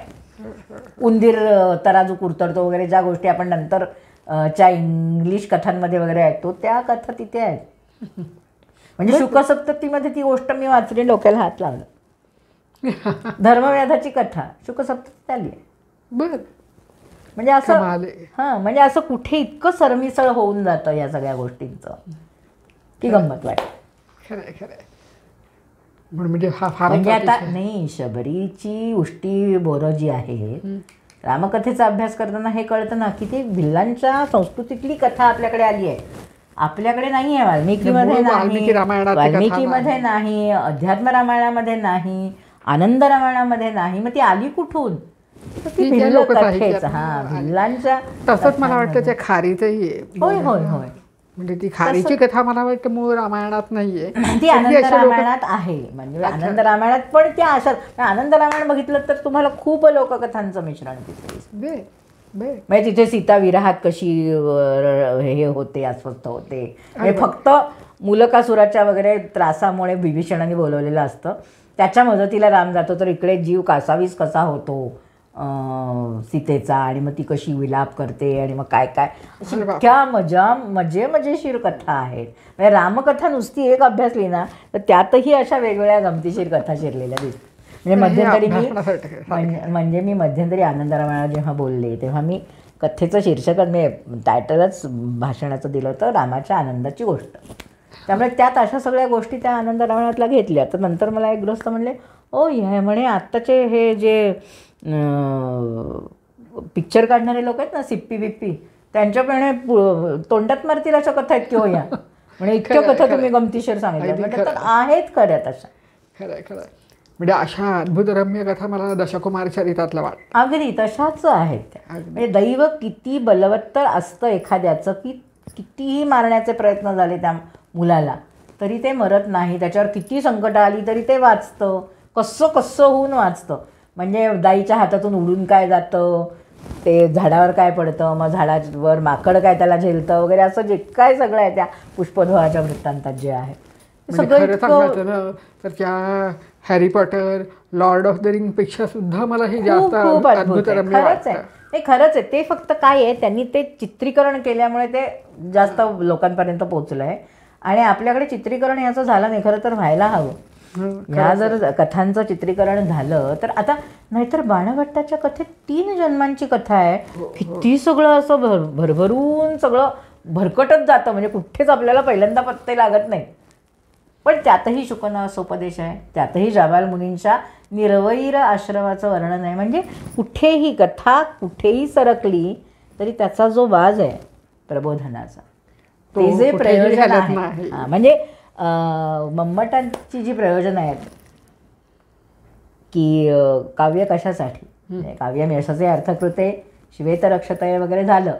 उंदीर तराजू कुरतडतो वगैरे ज्या गोष्टी आपण नंतर च्या इंग्लिश कथांमध्ये वगैरे ऐकतो, त्या कथा तिथे आहेत. म्हणजे शुकसप्ततीमध्ये ती गोष्ट मी वाचली, डोक्याला हात लावला. धर्मव्याधाची कथा शुकसप्ततीत आली आहे. बर. म्हणजे असं म्हणजे असं कुठे इतकं सरमिसळ होऊन जातं या सगळ्या गोष्टींचं की गंमत वाटते. खरंय खरंय. म्हणजे हा फार म्हणजे आता नाही, शबरीची उष्टी बोरं जी आहे, रामकथेचा अभ्यास करताना हे कळतं ना की ते भिल्लांच्या संस्कृतीतली कथा आपल्याकडे आली आहे. आपल्याकडे नाही आहे. वाल्मिकीमध्ये नाही, वाल्मिकीमध्ये नाही, अध्यात्म रामायणामध्ये नाही, आनंद रामायणामध्ये नाही. मग ती आली कुठून? भिल्ल कथेच. हा, भिल्लांच्या. तसंच मला वाटतं त्या खारीतही आहे. होय होय होय. म्हणजे ती खारीची कथा मला वाटतं मूळ रामायणात नाहीये, ती आनंद रामायणात आहे. म्हणजे आनंद रामायणात पण त्या अशा, आनंद रामायण बघितलं तर तुम्हाला खूप लोककथांचं मिश्रण दिसेल. म्हणजे तिथे सीता विरहात कशी हे होते, अस्वस्थ होते, म्हणजे फक्त मुलकासुराच्या वगैरे त्रासामुळे विभीषणाने बोलवलेलं असतं, त्याच्या मदतीला राम जातो, तर इकडे जीव कासावीस कसा होतो सीतेचा, आणि मग ती कशी विलाप करते, आणि मग काय काय इतक्या मजेशीर कथा आहेत. म्हणजे रामकथा नुसती एक अभ्यासली ना तर त्यातही अशा वेगवेगळ्या गमतीशीर कथा शिरलेल्या दिसतात. म्हणजे मी मध्यंतरी आनंद रामायणात जेव्हा बोलले तेव्हा मी कथेचं शीर्षक मी टायटलच भाषणाचं दिलं होतं, रामाच्या आनंदाची गोष्ट. त्यामुळे त्यात अशा सगळ्या गोष्टी त्या आनंद रामायणातल्या घेतल्या. तर नंतर मला एक गृहस्थ म्हणले, ओ हे म्हणे आत्ताचे हे जे पिक्चर काढणारे लोक आहेत ना, सिप्पी बिप्पी, त्यांच्याप्रमाणे तोंडात मारतील अशा कथा आहेत किंवा या, म्हणजे इतक्या कथा तुम्ही गमतीशीर सांगितल्या आहेत खऱ्या तशा. खरंय खरंय. म्हणजे अशा अद्भुतरम्य कथा मला दशकुमार चरितातलं वाटतं. अगदी तशाच आहेत त्या. म्हणजे दैव किती बलवत्तर असतं एखाद्याचं, की कितीही मारण्याचे प्रयत्न झाले त्या मुलाला तरी ते मरत नाही, त्याच्यावर किती संकट आली तरी ते वाचतं, कसं होऊन वाचतं. म्हणजे दाईच्या हातातून उडून काय जातं, ते झाडावर काय पडतं, मग झाडावर माकड काय त्याला झेलतं वगैरे, असं जे काय सगळं आहे त्या पुष्पधोहाच्या वृत्तांतात जे आहे खरं सांगायचं ना तर त्या Harry Potter, Lord of the ring पेक्षा सुद्धा मला हे जास्त अद्भुतरम्य वाटतं. नाही खरंच आहे. ते फक्त काय आहे, त्यांनी ते चित्रीकरण केल्यामुळे ते जास्त लोकांपर्यंत पोहोचलं आहे. आणि आपल्याकडे चित्रीकरण याचं झालं नाही, खरं तर व्हायला हवं. ह्या जर कथांचं चित्रीकरण झालं तर आता, नाहीतर बाणभट्टाच्या कथेत 3 जन्मांची कथा आहे, किती सगळं असं भरभरून सगळं भरकटत जातं, म्हणजे कुठेच आपल्याला पहिल्यांदा पत्ते लागत नाही. पण त्यातही शुकनासोपदेश आहे, त्यातही जाबाल मुनींच्या निर्वैर आश्रमाचं वर्णन आहे. म्हणजे कुठेही कथा कुठेही सरकली तरी त्याचा जो वाज आहे प्रबोधनाचा, ते जे प्रयोजन आहे, म्हणजे मम्मटांची जी प्रयोजन आहेत की काव्य कशासाठी, काव्य यशसे अर्थकृते शिवेतरक्षतये वगैरे झालं.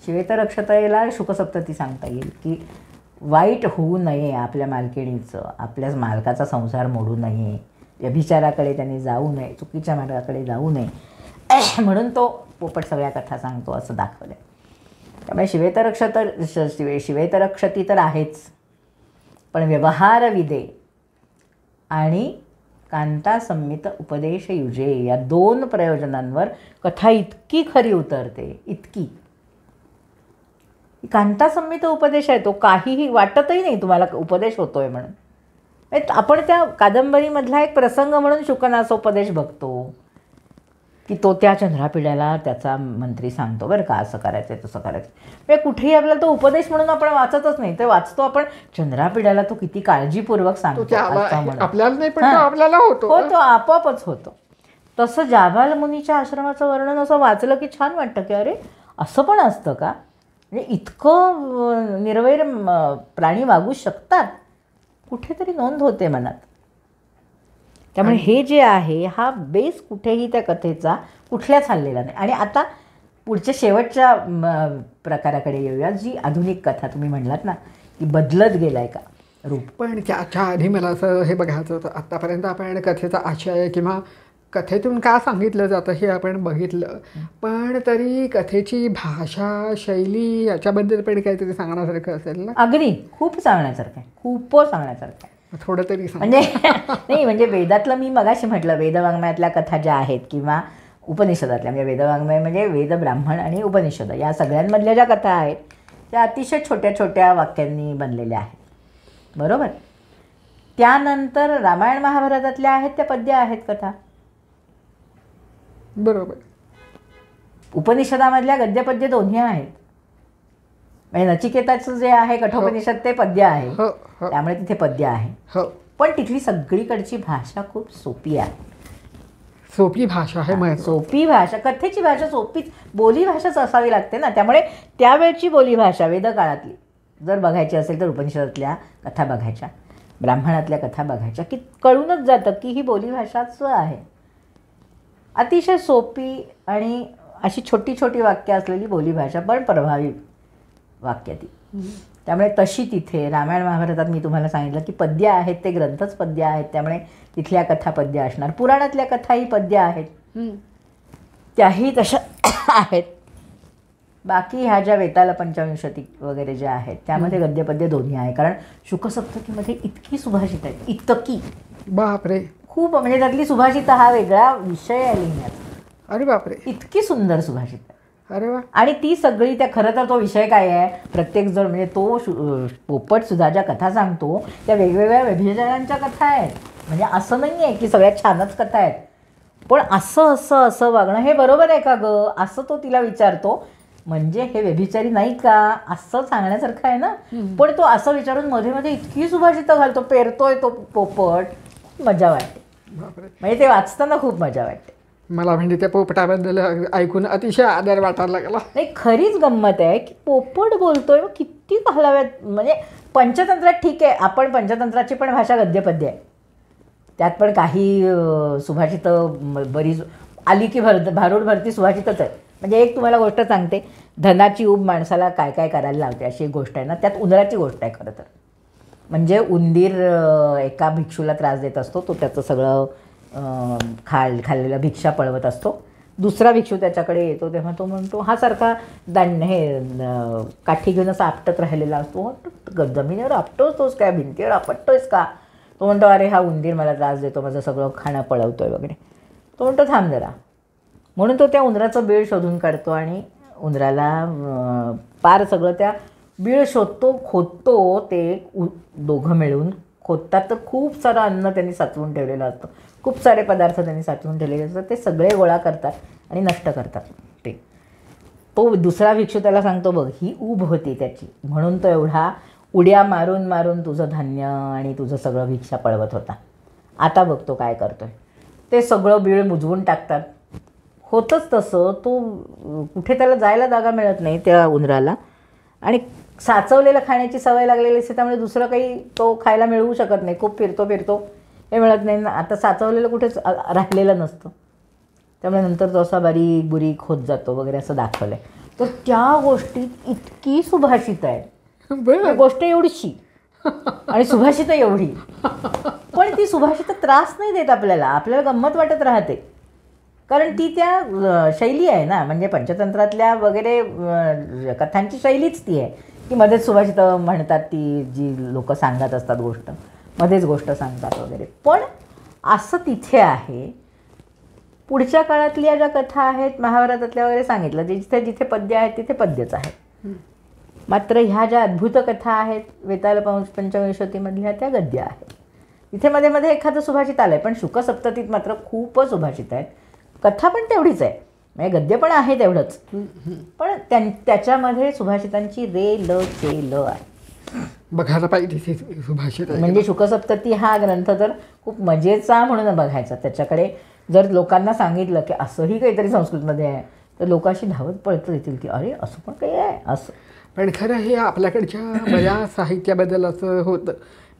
शिवेतरक्षतयेला शुकसप्तती सांगता येईल की वाईट होऊ नये आपल्या मालकिणीचं, आपल्या मालकाचा संसार मोडू नये, व्यभिचाराकडे त्यांनी जाऊ नये, चुकीच्या मार्गाकडे जाऊ नये, म्हणून तो पोपट सगळ्या कथा सांगतो असं दाखवलं. त्यामुळे शिवेतरक्षती तर आहेच, पण व्यवहारविदे आणि कांता संमित उपदेश युजे या 2 प्रयोजनांवर कथा इतकी खरी उतरते, इतकी. कांता संमित उपदेश आहे तो, काहीही वाटतही नाही तुम्हाला उपदेश होतोय म्हणून. आपण त्या कादंबरीमधला एक प्रसंग म्हणून शुकनासोपदेश बघतो की तो त्या चंद्रापिढ्याला त्याचा मंत्री सांगतो बरं का, असं करायचं तसं करायचं. म्हणजे कुठेही आपल्याला तो उपदेश म्हणून आपण वाचतच नाही, तर वाचतो आपण चंद्रापिढ्याला तो किती काळजीपूर्वक सांगतो आपल्याला नाही पण आपल्याला होतो, तो आपोआपच होतो. तसं जाबाल मुनीच्या आश्रमाचं वर्णन असं वाचलं की छान वाटतं की अरे असं पण असतं का, म्हणजे इतकं निर्वैर प्राणी वागू शकतात, कुठेतरी नोंद होते मनात. त्यामुळे हे जे आहे हा बेस कुठेही त्या कथेचा कुठल्याच हल्लेला नाही. आणि आता पुढच्या शेवटच्या प्रकाराकडे येऊया, जी आधुनिक कथा तुम्ही म्हणलात ना की बदलत गेलाय का रूप. पण त्याच्या आधी मला असं हे बघायचं होतं, आत्तापर्यंत आपण कथेचा आशय किंवा कथेतून का सांगितलं जातं हे आपण बघितलं, पण तरी कथेची भाषा शैली याच्याबद्दल पण काहीतरी सांगण्यासारखं असेल ना. अगदी खूप सांगण्यासारखं आहे, खूप सांगण्यासारखं आहे. थोडं तरी म्हणजे नाही, म्हणजे वेदातलं मी मगाशी म्हटलं वेदवाङ्मयातल्या कथा ज्या आहेत किंवा उपनिषदातल्या, म्हणजे वेदवाङ्मय म्हणजे वेद, ब्राह्मण आणि उपनिषद या सगळ्यांमधल्या ज्या कथा आहेत त्या अतिशय छोट्या छोट्या वाक्यांनी बनलेल्या आहेत, बरोबर. त्यानंतर रामायण महाभारतातल्या आहेत त्या पद्य आहेत कथा, बरोबर. उपनिषदामधल्या गद्यपद्य दोन्ही आहेत. म्हणजे नचिकेताचं जे आहे कठोपनिषद ते पद्य आहे, त्यामुळे तिथे पद्य आहे. पण तिथली सगळीकडची भाषा खूप सोपी आहे, सोपी भाषा आहे. सोपी भाषा, कथेची भाषा सोपीच, बोली भाषाच असावी लागते ना. त्यामुळे त्यावेळची बोली भाषा वेदकाळातली जर बघायची असेल तर उपनिषदातल्या कथा बघायच्या, ब्राह्मणातल्या कथा बघायच्या, की कळूनच जातं की ही बोली भाषाच आहे. अतिशय सोपी आणि अशी छोटी छोटी वाक्य असलेली बोली भाषा, पण प्रभावी वाक्य ती. त्यामुळे तशी तिथे रामायण महाभारतात मी तुम्हाला सांगितलं की पद्य आहेत, ते ग्रंथच पद्य आहेत, त्यामुळे तिथल्या कथा पद्य असणार. पुराणातल्या कथाही पद्य आहेत, त्याही तशा आहेत. बाकी ह्या ज्या वेताल पंचविंशती वगैरे ज्या आहेत त्यामध्ये गद्यपद्य दोन्ही आहे. कारण शुकसप्तकीमध्ये इतकी सुभाषित आहेत, इतकी बापरे, खूप. म्हणजे त्यातली सुभाषित हा वेगळा विषय आहे लिहिण्याचा. अरे बापरे, इतकी सुंदर सुभाषित आहे. अरे वा. आणि ती सगळी त्या, खरं तर तो विषय काय आहे, प्रत्येक जण म्हणजे तो पोपट सुद्धा ज्या कथा सांगतो त्या वेगवेगळ्या व्यभिचारांच्या कथा आहेत. म्हणजे असं नाही आहे की सगळ्यात छानच कथा आहेत, पण असं असं असं वागणं हे बरोबर आहे का गं, असं तो तिला विचारतो. म्हणजे हे व्यभिचारी नाही का, असं सांगण्यासारखं आहे ना. पण तो असं विचारून मध्ये मध्ये इतकी सुभाषितं घालतो, पेरतोय तो पोपट, खूप मजा वाटते. म्हणजे ते वाचताना खूप मजा वाटते मला. म्हणजे त्या पोपटाबद्दल ऐकून अतिशय आदर वाटायला लागला. नाही, खरीच गंमत आहे की पोपट बोलतोय, किती घालाव्यात. म्हणजे पंचतंत्रात ठीक आहे, आपण पंचतंत्राची पण भाषा गद्यपद्य आहे, त्यात पण काही सुभाषितं बरीच आली की भारूड भरती सुभाषितच आहे. म्हणजे एक तुम्हाला गोष्ट सांगते, धनाची ऊब माणसाला काय काय करायला लावते अशी एक गोष्ट आहे ना, त्यात उंदराची गोष्ट आहे खरं तर. म्हणजे उंदीर एका भिक्षूला त्रास देत असतो, तो त्याचं सगळं खाल्लेलं भिक्षा पळवत असतो. दुसरा भिक्षू त्याच्याकडे येतो तेव्हा तो म्हणतो, हा सारखा काठी घेऊन असा आपटत राहिलेला असतो, जमिनीवर आपटतोस काय, भिंतीवर आपटतोयस का. तो म्हणतो, अरे हा उंदीर मला त्रास देतो, माझं सगळं खाणं पळवतोय वगैरे. तो म्हणतो, थांब जरा. म्हणून तो त्या उंदराचं बीळ शोधून काढतो आणि उंदराला पार सगळं त्या बीळ शोधतो, खोदतो. ते दोघं मिळून खोदतात, तर खूप सारं अन्न त्यांनी साचवून ठेवलेलं असतं, खूप सारे पदार्थ त्यांनी साचवून ठेवलेले असतात. ते सगळे गोळा करतात आणि नष्ट करतात. ते तो दुसरा भिक्षू त्याला सांगतो, बघ ही ऊब होती त्याची, म्हणून तो एवढा उड्या मारून मारून तुझं धान्य आणि तुझं सगळं भिक्षा पळवत होता. आता बघतो काय करतोय. ते सगळं बीळ बुजवून टाकतात. होतंच तसं. तो कुठे त्याला जायला जागा मिळत नाही त्या उंदराला, आणि साचवलेलं खाण्याची सवय लागलेली असते, त्यामुळे दुसरं काही तो खायला मिळवू शकत नाही. खूप फिरतो हे मिळत नाही ना. आता साचवलेलं कुठेच राहिलेलं नसतं, त्यामुळे नंतर तो असा बारीक बुरीक होत जातो वगैरे असं दाखवलं आहे. तर त्या गोष्टीत इतकी सुभाषित आहे, गोष्ट एवढीशी आणि सुभाषित एवढी, पण ती सुभाषित त्रास नाही देत आपल्याला, आपल्याला गंमत वाटत राहते. कारण ती त्या शैली आहे ना, म्हणजे पंचतंत्रातल्या वगैरे कथांची शैलीच ती आहे की मध्येच सुभाषितं म्हणतात, ती जी लोक सांगत असतात गोष्ट, मध्येच गोष्ट सांगतात वगैरे. पण असं तिथे आहे. पुढच्या काळातल्या ज्या कथा आहेत महाभारतातल्या वगैरे सांगितलं, जिथे जिथे पद्य आहेत तिथे पद्यच आहेत. मात्र ह्या ज्या अद्भुत कथा आहेत वेताल पंचविंशतीमधल्या त्या गद्य आहेत. इथे मध्ये मध्ये एखादं सुभाषित आलं आहे, पण शुकसप्ततीत मात्र खूपच सुभाषित आहेत. कथा पण तेवढीच आहे, म्हणजे गद्य पण आहे तेवढंच, पण त्याच्यामध्ये सुभाषितांची रे ल चे ल आहे. बघायला पाहिजे सुभाषित. म्हणजे शुकसप्तती हा ग्रंथ तर खूप मजेचा म्हणून बघायचा. त्याच्याकडे जर लोकांना सांगितलं की असंही काहीतरी संस्कृतमध्ये आहे तर लोक अशी धावत पळत येतील की अरे असं पण काही आहे असं. पण खरं हे आपल्याकडच्या बऱ्याच साहित्याबद्दल असं होतं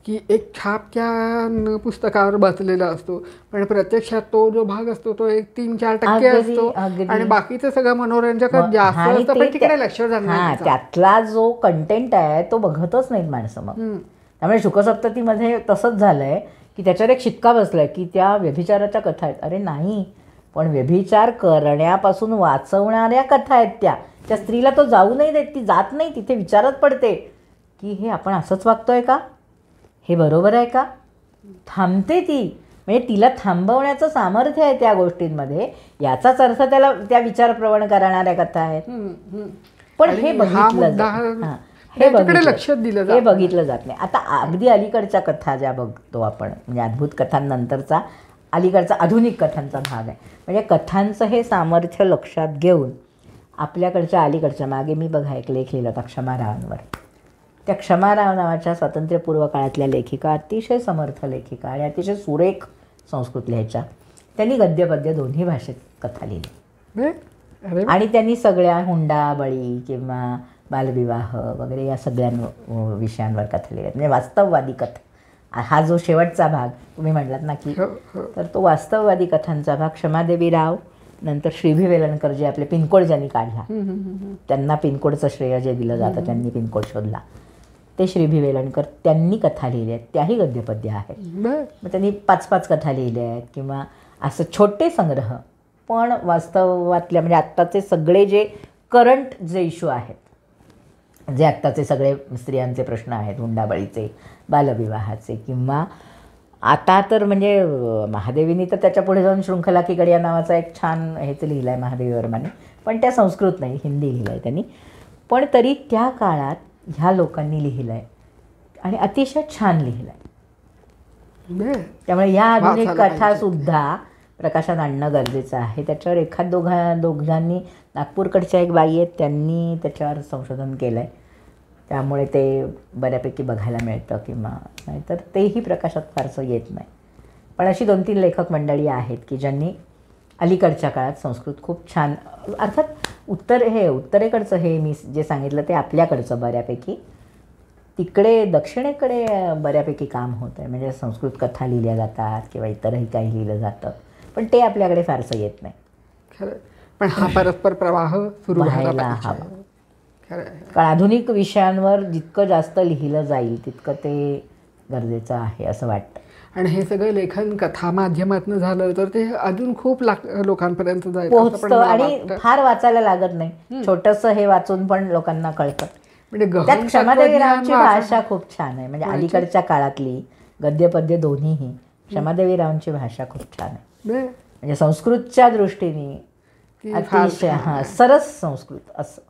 की एक छाप त्या पुस्तकावर बसलेला असतो, पण प्रत्यक्षात तो जो भाग असतो तो एक 3-4% असतो आणि बाकीचं सगळं मनोरंजक जास्त असतं, पण तिकडे लक्ष जात नाही. त्यातला जो कंटेंट आहे तो बघतच नाहीत माणसं. मग त्यामुळे शुकसप्ततीमध्ये तसंच झालंय की त्याच्यावर एक शिक्का बसलाय की त्या व्यभिचाराच्या कथा आहेत. अरे नाही, पण व्यभिचार करण्यापासून वाचवणाऱ्या कथा आहेत त्या स्त्रीला तो जाऊ नाही देत, ती जात नाही तिथे, विचारत पडते की हे आपण असंच वागतोय का, हे बरोबर आहे का, थांबते ती. म्हणजे तिला थांबवण्याचं सामर्थ्य आहे त्या गोष्टींमध्ये, याचाच अर्थ त्याला त्या विचारप्रवण करणाऱ्या कथा आहेत. पण हे बघितलं जात नाही. आता अगदी अलीकडच्या कथा ज्या बघतो आपण, म्हणजे अद्भुत कथांनंतरचा अलीकडचा आधुनिक कथांचा भाग आहे. म्हणजे कथांचं हे सामर्थ्य लक्षात घेऊन आपल्याकडच्या अलीकडच्या, मागे मी बघा एक लेख लिहिला होता क्षमारावांवर. त्या क्षमाराव नावाच्या स्वातंत्र्यपूर्व काळातल्या लेखिका, अतिशय समर्थ लेखिका आणि अतिशय सुरेख संस्कृत लिहायच्या. त्यांनी गद्यपद्य दोन्ही भाषेत कथा लिहिली आणि त्यांनी सगळ्या हुंडा बळी किंवा बालविवाह वगैरे या सगळ्या विषयांवर कथा लिहिल्या. म्हणजे वास्तववादी कथा. हा जो शेवटचा भाग तुम्ही म्हटलात ना की, तर तो वास्तववादी कथांचा भाग क्षमादेवी राव, नंतर श्रीभी वेलणकर जे आपले पिनकोड ज्यांनी काढला, त्यांना पिनकोडचं श्रेय जे दिलं जातं, त्यांनी पिनकोड शोधला, ते श्रीभी वेलणकर, त्यांनी कथा लिहिल्या आहेत. त्याही गद्यपद्य आहेत. मग त्यांनी 5-5 कथा लिहिल्या आहेत किंवा असं छोटे संग्रह, पण वास्तवातल्या म्हणजे आत्ताचे सगळे जे करंट जे इश्यू आहेत, जे आत्ताचे सगळे स्त्रियांचे प्रश्न आहेत, हुंडाबळीचे, बालविवाहाचे, किंवा आता तर म्हणजे महादेवीनी तर त्याच्या पुढे जाऊन शृंखला की गड या नावाचा एक छान हेच लिहिलं आहे महादेवी वर्माने, पण त्या संस्कृत नाही, हिंदी लिहिलं आहे त्यांनी. पण तरी त्या काळात ह्या लोकांनी लिहिलं आहे आणि अतिशय छान लिहिलं आहे. त्यामुळे ह्या आधुनिक कथासुद्धा प्रकाशात आणणं गरजेचं आहे. त्याच्यावर दोघांनी, नागपूरकडच्या एक बाई आहेत, त्यांनी त्याच्यावर संशोधन केलं आहे, त्यामुळे ते बऱ्यापैकी बघायला मिळतं, किंवा नाहीतर तेही प्रकाशात फारसं येत नाही. पण अशी 2-3 लेखक मंडळी आहेत की ज्यांनी अलीकडच्या काळात संस्कृत खूप छान, अर्थात उत्तरेकडचं हे मी जे सांगितलं ते आपल्याकडचं बऱ्यापैकी, तिकडे दक्षिणेकडे बऱ्यापैकी काम होतं आहे. म्हणजे संस्कृत कथा लिहिल्या जातात किंवा इतरही काही लिहिलं जातं, पण ते आपल्याकडे फारसं येत नाही. खरं, पण हा परस्पर प्रवाह सुरू व्हायला हवा. कारण आधुनिक विषयांवर जितकं जास्त लिहिलं जाईल तितकं ते गरजेचं आहे असं वाटतं. आणि हे सगळं लेखन कथा माध्यमातून झालं तर ते अजून खूप लोकांपर्यंत पोहोचतं आणि फार वाचायला लागत नाही. छोटंसं हे वाचून पण लोकांना कळतं. म्हणजे त्यात क्षमादेवी रावांची भाषा खूप छान आहे. म्हणजे अलीकडच्या काळातली गद्यपद्य दोन्हीही क्षमादेवी रावांची भाषा खूप छान आहे. म्हणजे संस्कृतच्या दृष्टीने अतिशय सरस संस्कृत असं.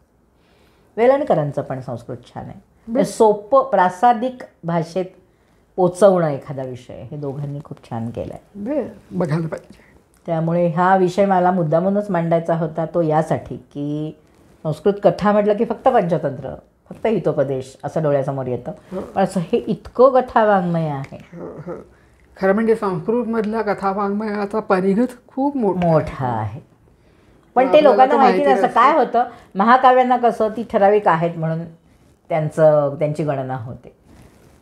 वेलणकरांचं पण संस्कृत छान आहे. सोपं प्रासादिक भाषेत पोचवणं एखादा विषय, हे दोघांनी खूप छान केलं आहे. बघायला पाहिजे. त्यामुळे हा विषय मला मुद्दामूनच मांडायचा होता, तो यासाठी की संस्कृत कथा म्हटलं की फक्त पंचतंत्र, फक्त हितोपदेश असं डोळ्यासमोर येतं, पण असं हे इतकं कथावाङ्मय आहे. खरं म्हणजे संस्कृतमधल्या कथावाङ्मयाचा परिघच खूप मोठा आहे. पण ते लोकांना माहिती नसतं. काय होतं, महाकाव्यांना कसं ती ठराविक आहेत म्हणून त्यांची गणना होते,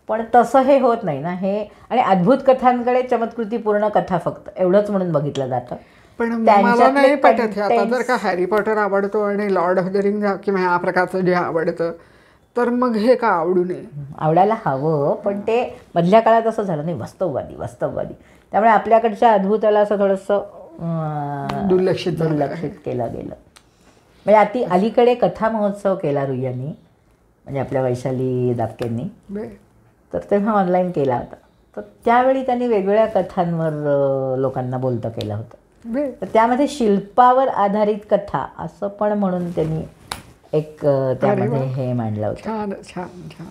पण तसं हे होत नाही ना हे. आणि अद्भुत कथांकडे चमत्कृतीपूर्ण कथा फक्त एवढंच म्हणून बघितलं जातं. पण मला नाही पटत. आता जर का हॅरी पॉटर आवडतो आणि लॉर्ड ऑफ द रिंग किंवा ह्या प्रकारचं जे आवडतं, तर मग हे का आवडू नये? आवडायला हवं, पण ते मधल्या काळात असं झालं नाही, वास्तववादी. त्यामुळे आपल्याकडच्या अद्भुताला असं थोडंसं दुर्लक्षित केलं गेलं. म्हणजे अलीकडे कथा महोत्सव केला रुईयांनी, म्हणजे आपल्या वैशाली दापकेंनी, तर तेव्हा ऑनलाईन केला होता. तर त्यावेळी त्यांनी वेगवेगळ्या कथांवर लोकांना बोलतं केलं होतं. बे तर त्यामध्ये शिल्पावर आधारित कथा असं पण म्हणून त्यांनी एक त्यामध्ये हे मांडलं होतं. छान छान छान.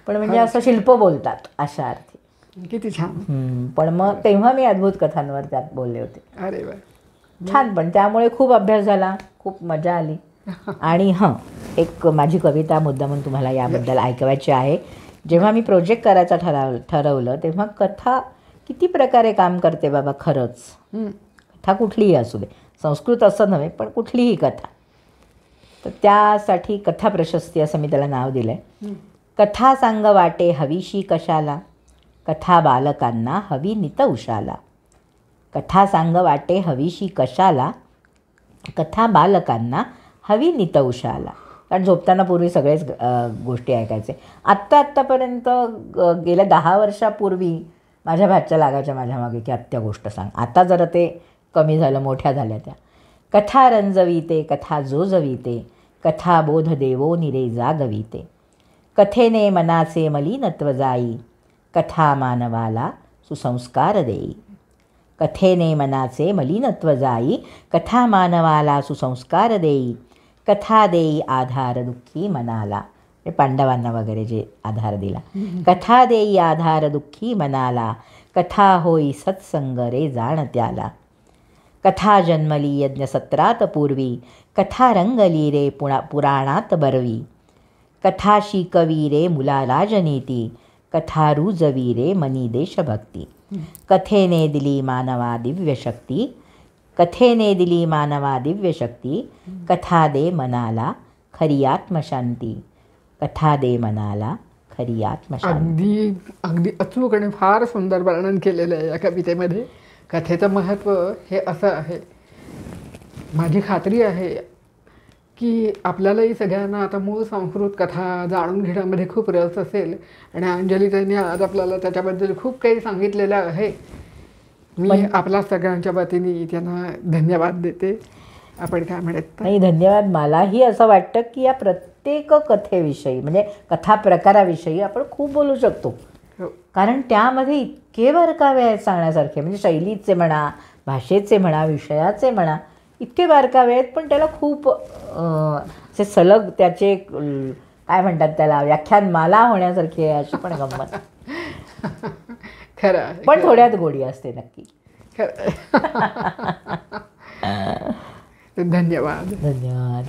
पण म्हणजे असं शिल्प बोलतात अशा अर्थी. किती छान. पण मग तेव्हा मी अद्भुत कथांवर त्यात बोलले होते. अरे वा. छान. पण त्यामुळे खूप अभ्यास झाला, खूप मजा आली. आणि एक माझी कविता मुद्दामून तुम्हाला याबद्दल ऐकवायची आहे. जेव्हा मी प्रोजेक्ट करायचा ठरवलं तेव्हा कथा किती प्रकारे काम करते बाबा खरंच. कथा कुठलीही असू दे, संस्कृत असं नव्हे पण कुठलीही कथा. तर त्यासाठी कथा प्रशस्ती असं मी त्याला नाव दिलं आहे. कथा सांग वाटे हवीशी कशाला, कथा बालकांना हवी नित उशाला. कथा सांग वाटे हवीशी कशाला, कथा बालकांना हवी नित उशाला. कारण झोपताना पूर्वी सगळेच गोष्टी ऐकायचे. आत्तापर्यंत गेल्या 10 वर्षापूर्वी माझ्या भाच्या लागायच्या माझ्या मागे की आत्या गोष्ट सांग. आता जरा ते कमी झालं, मोठ्या झाल्या त्या. कथा रंजविते कथा जोजविते, कथा बोध देवो निरे जागविते. कथेने मनाचे मलिनत्व जाई, कथा मानवाला सुसंस्कार देई. कथेने मनाचे मलिनत्व जाई, कथा मानवाला सुसंस्कार देई. कथा देई आधार दुःखी मनाला. हे पांडवांना वगैरे जे आधार दिला. कथा देई आधार दुःखी मनाला, कथा होई सत्संग रे जाण त्याला. कथा जन्मली यज्ञसत्रात पूर्वी, कथा रंगली रे पुराणात बरवी. कथा शिकवी रे मुला राजनीती, कथा रुजवी रे मनी देशभक्ती. कथेने दिली मानवा दिव्य शक्ती, कथेने दिली मानवा दिव्य शक्ती. कथा दे मनाला खरी आत्मशांती, कथा दे मनाला खरी आत्मशांती. अगदी अचूक आणि फार सुंदर वर्णन केलेलं आहे या कवितेमध्ये. कथेचं महत्त्व हे असं आहे. माझी खात्री आहे की आपल्यालाही सगळ्यांना आता मूळ संस्कृत कथा जाणून घेण्यामध्ये खूप रस असेल आणि अंजलीताईंनी आज आपल्याला त्याच्याबद्दल खूप काही सांगितलेलं आहे. मी आपल्या सगळ्यांच्या वतीने त्यांना धन्यवाद देते. आपण काय म्हणत नाही, धन्यवाद. मलाही असं वाटतं की या प्रत्येक कथेविषयी म्हणजे कथा प्रकाराविषयी आपण खूप बोलू शकतो. कारण त्यामध्ये इतके बारकावे आहेत सांगण्यासारखे. म्हणजे शैलीचे म्हणा, भाषेचे म्हणा, विषयाचे म्हणा, इतके बारकावे आहेत. पण त्याला खूप असे सलग त्याचे काय म्हणतात त्याला व्याख्यानमाला होण्यासारखी आहे अशी पण गंमत. खरं. पण थोड्यात गोडी असते नक्की. खरं. धन्यवाद. धन्यवाद.